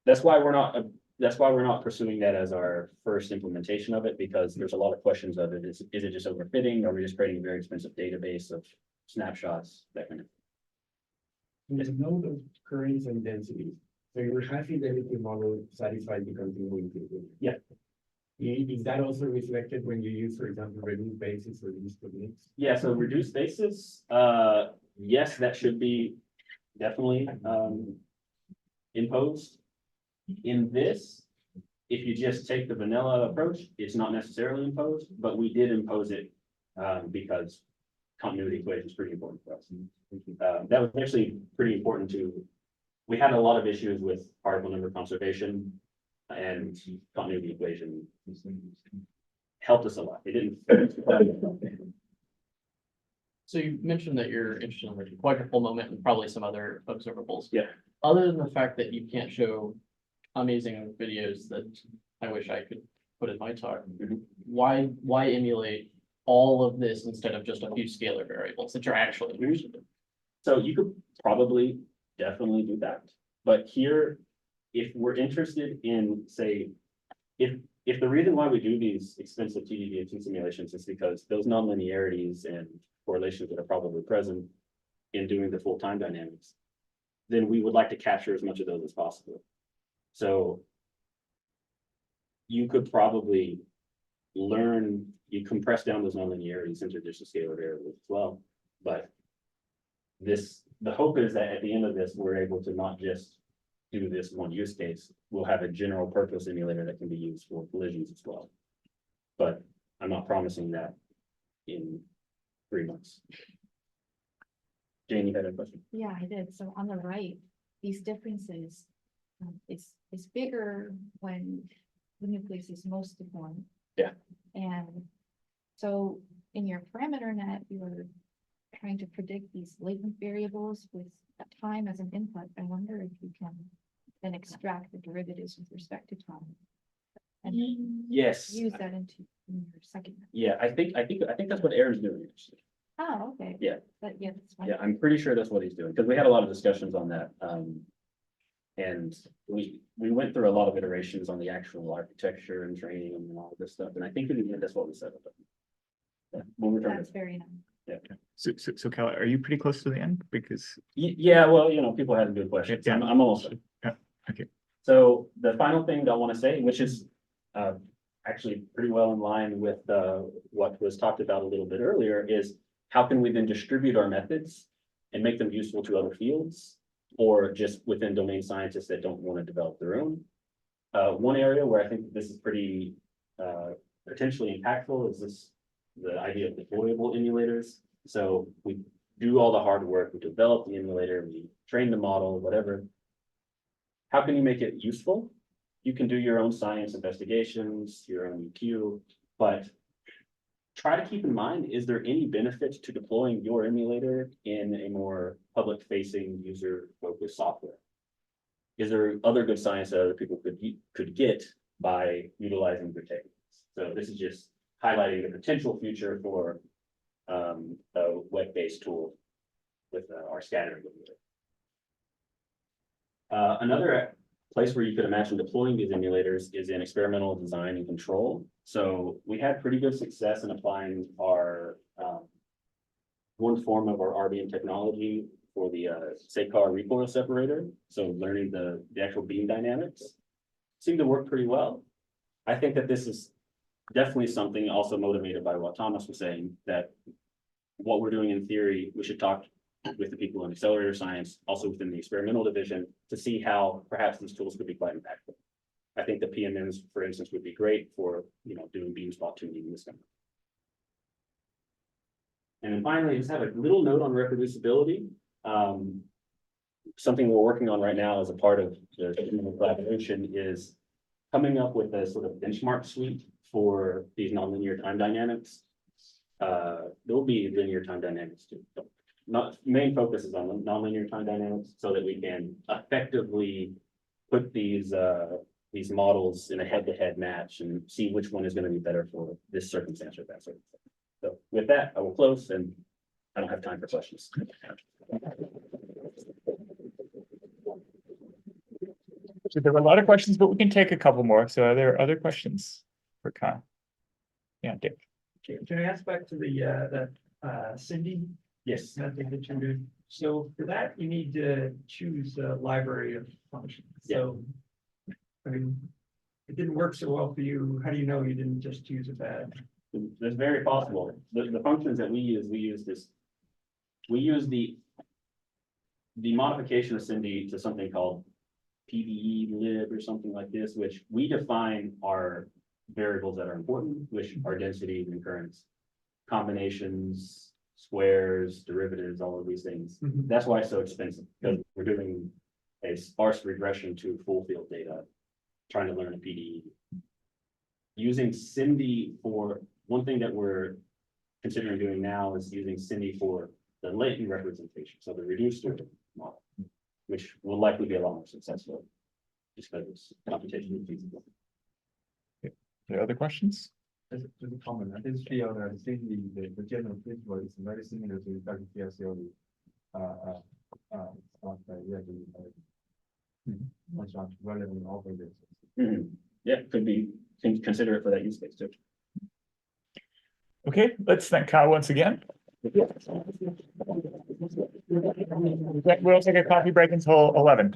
S10: that's why we're not pursuing that as our first implementation of it, because there's a lot of questions of it. Is it just overfitting? Are we just creating a very expensive database of snapshots, that kind of?
S7: There's no those currents and densities. So your high fidelity model satisfies the continuity.
S10: Yeah.
S7: Is that also reflected when you use, for example, reduced basis or these techniques?
S10: Yeah, so reduced basis, yes, that should be definitely, imposed. In this, if you just take the vanilla approach, it's not necessarily imposed, but we did impose it, because continuity equation is pretty important for us. That was actually pretty important we had a lot of issues with particle number conservation, and continuity equation helped us a lot. It didn't.
S4: So you mentioned that you're interested in the quadruple moment and probably some other observables.
S10: Yeah.
S4: Other than the fact that you can't show amazing videos that I wish I could put in my talk, why emulate all of this instead of just a few scalar variables that you're actually using?
S10: So you could probably definitely do that. But here, if we're interested in, say, if the reason why we do these expensive TDDFT simulations is because those nonlinearities and correlations that are probably present in doing the full time dynamics, then we would like to capture as much of those as possible. So you could probably you compress down those nonlinearities into just a scalar variable as well. But the hope is that at the end of this, we're able to not just do this one use case. We'll have a general purpose emulator that can be used for collisions as well. But I'm not promising that in 3 months. Jane, you had a question?
S6: Yeah, I did. So on the right, these differences, it's bigger when the nucleus is most deformed.
S10: Yeah.
S6: And so in your parameter net, you were trying to predict these latent variables with time as an input. I wonder if you can then extract the derivatives with respect to time. And
S10: Yes.
S6: use that in your second.
S10: Yeah, I think that's what Aaron's doing, actually.
S6: Oh, okay.
S10: Yeah.
S6: But yeah, that's fine.
S10: Yeah, I'm pretty sure that's what he's doing, because we had a lot of discussions on that. And we went through a lot of iterations on the actual architecture and training and all of this stuff, and I think in the end, that's what we settled on. Yeah, when we're trying
S6: That's
S10: to,
S6: very nice.
S10: yeah.
S1: So Cal, are you pretty close to the end? Because
S10: Yeah, well, people had good questions.
S1: Yeah.
S10: I'm almost done.
S1: Yeah, okay.
S10: So the final thing that I want to say, which is actually pretty well in line with what was talked about a little bit earlier, is how can we then distribute our methods and make them useful to other fields, or just within domain scientists that don't want to develop their own. One area where I think this is pretty potentially impactful is the idea of deployable emulators. So we do all the hard work, we develop the emulator, we train the model, whatever. How can you make it useful? You can do your own science investigations, your own EQ, but try to keep in mind, is there any benefit to deploying your emulator in a more public-facing, user-focused software? Is there other good science that other people could get by utilizing your techniques? So this is just highlighting the potential future for a web-based tool with our scattering emulator. Another place where you could imagine deploying these emulators is in experimental design and control. So we had pretty good success in applying our one form of our RBM technology for the SACAR recoil separator. So learning the actual beam dynamics seemed to work pretty well. I think that this is definitely something also motivated by what Thomas was saying, that what we're doing in theory, we should talk with the people in accelerator science, also within the experimental division, to see how perhaps these tools could be quite impactful. I think the PMMs, for instance, would be great for, doing beam spot tuning and this kind of. And then finally, just have a little note on reproducibility. Something we're working on right now as a part of the collaboration is coming up with a sort of benchmark suite for these nonlinear time dynamics. There will be linear time dynamics too. Main focus is on nonlinear time dynamics so that we can effectively put these models in a head-to-head match and see which one is going to be better for this circumstance or that circumstance. So with that, I will close, and I don't have time for questions.
S1: So there were a lot of questions, but we can take a couple more. So are there other questions for Kyle? Yeah, Dave.
S5: Can I ask back to the Cindy
S10: Yes.
S5: method that you're doing? So for that, you need to choose a library of functions. So, I mean, it didn't work so well for you. How do you know you didn't just choose a bad?
S10: It's very possible. The functions that we use this. We use the modification of Cindy to something called PDE lib or something like this, which we define our variables that are important, which are density, recurrence, combinations, squares, derivatives, all of these things. That's why it's so expensive, because we're doing a sparse regression to full field data, trying to learn a PDE. Using Cindy for one thing that we're considering doing now is using Cindy for the latent representation, so the reduced order model, which will likely be a lot more successful, just because it's computationally feasible.
S1: There are other questions?
S11: Just a comment, I think the general principle is very similar to Dr. Fiascioli. Stuff that we are doing, much relevant operators.
S10: Yeah, could be, consider it for that use case too.
S1: Okay, let's thank Kyle once again. We'll take a coffee break until 11.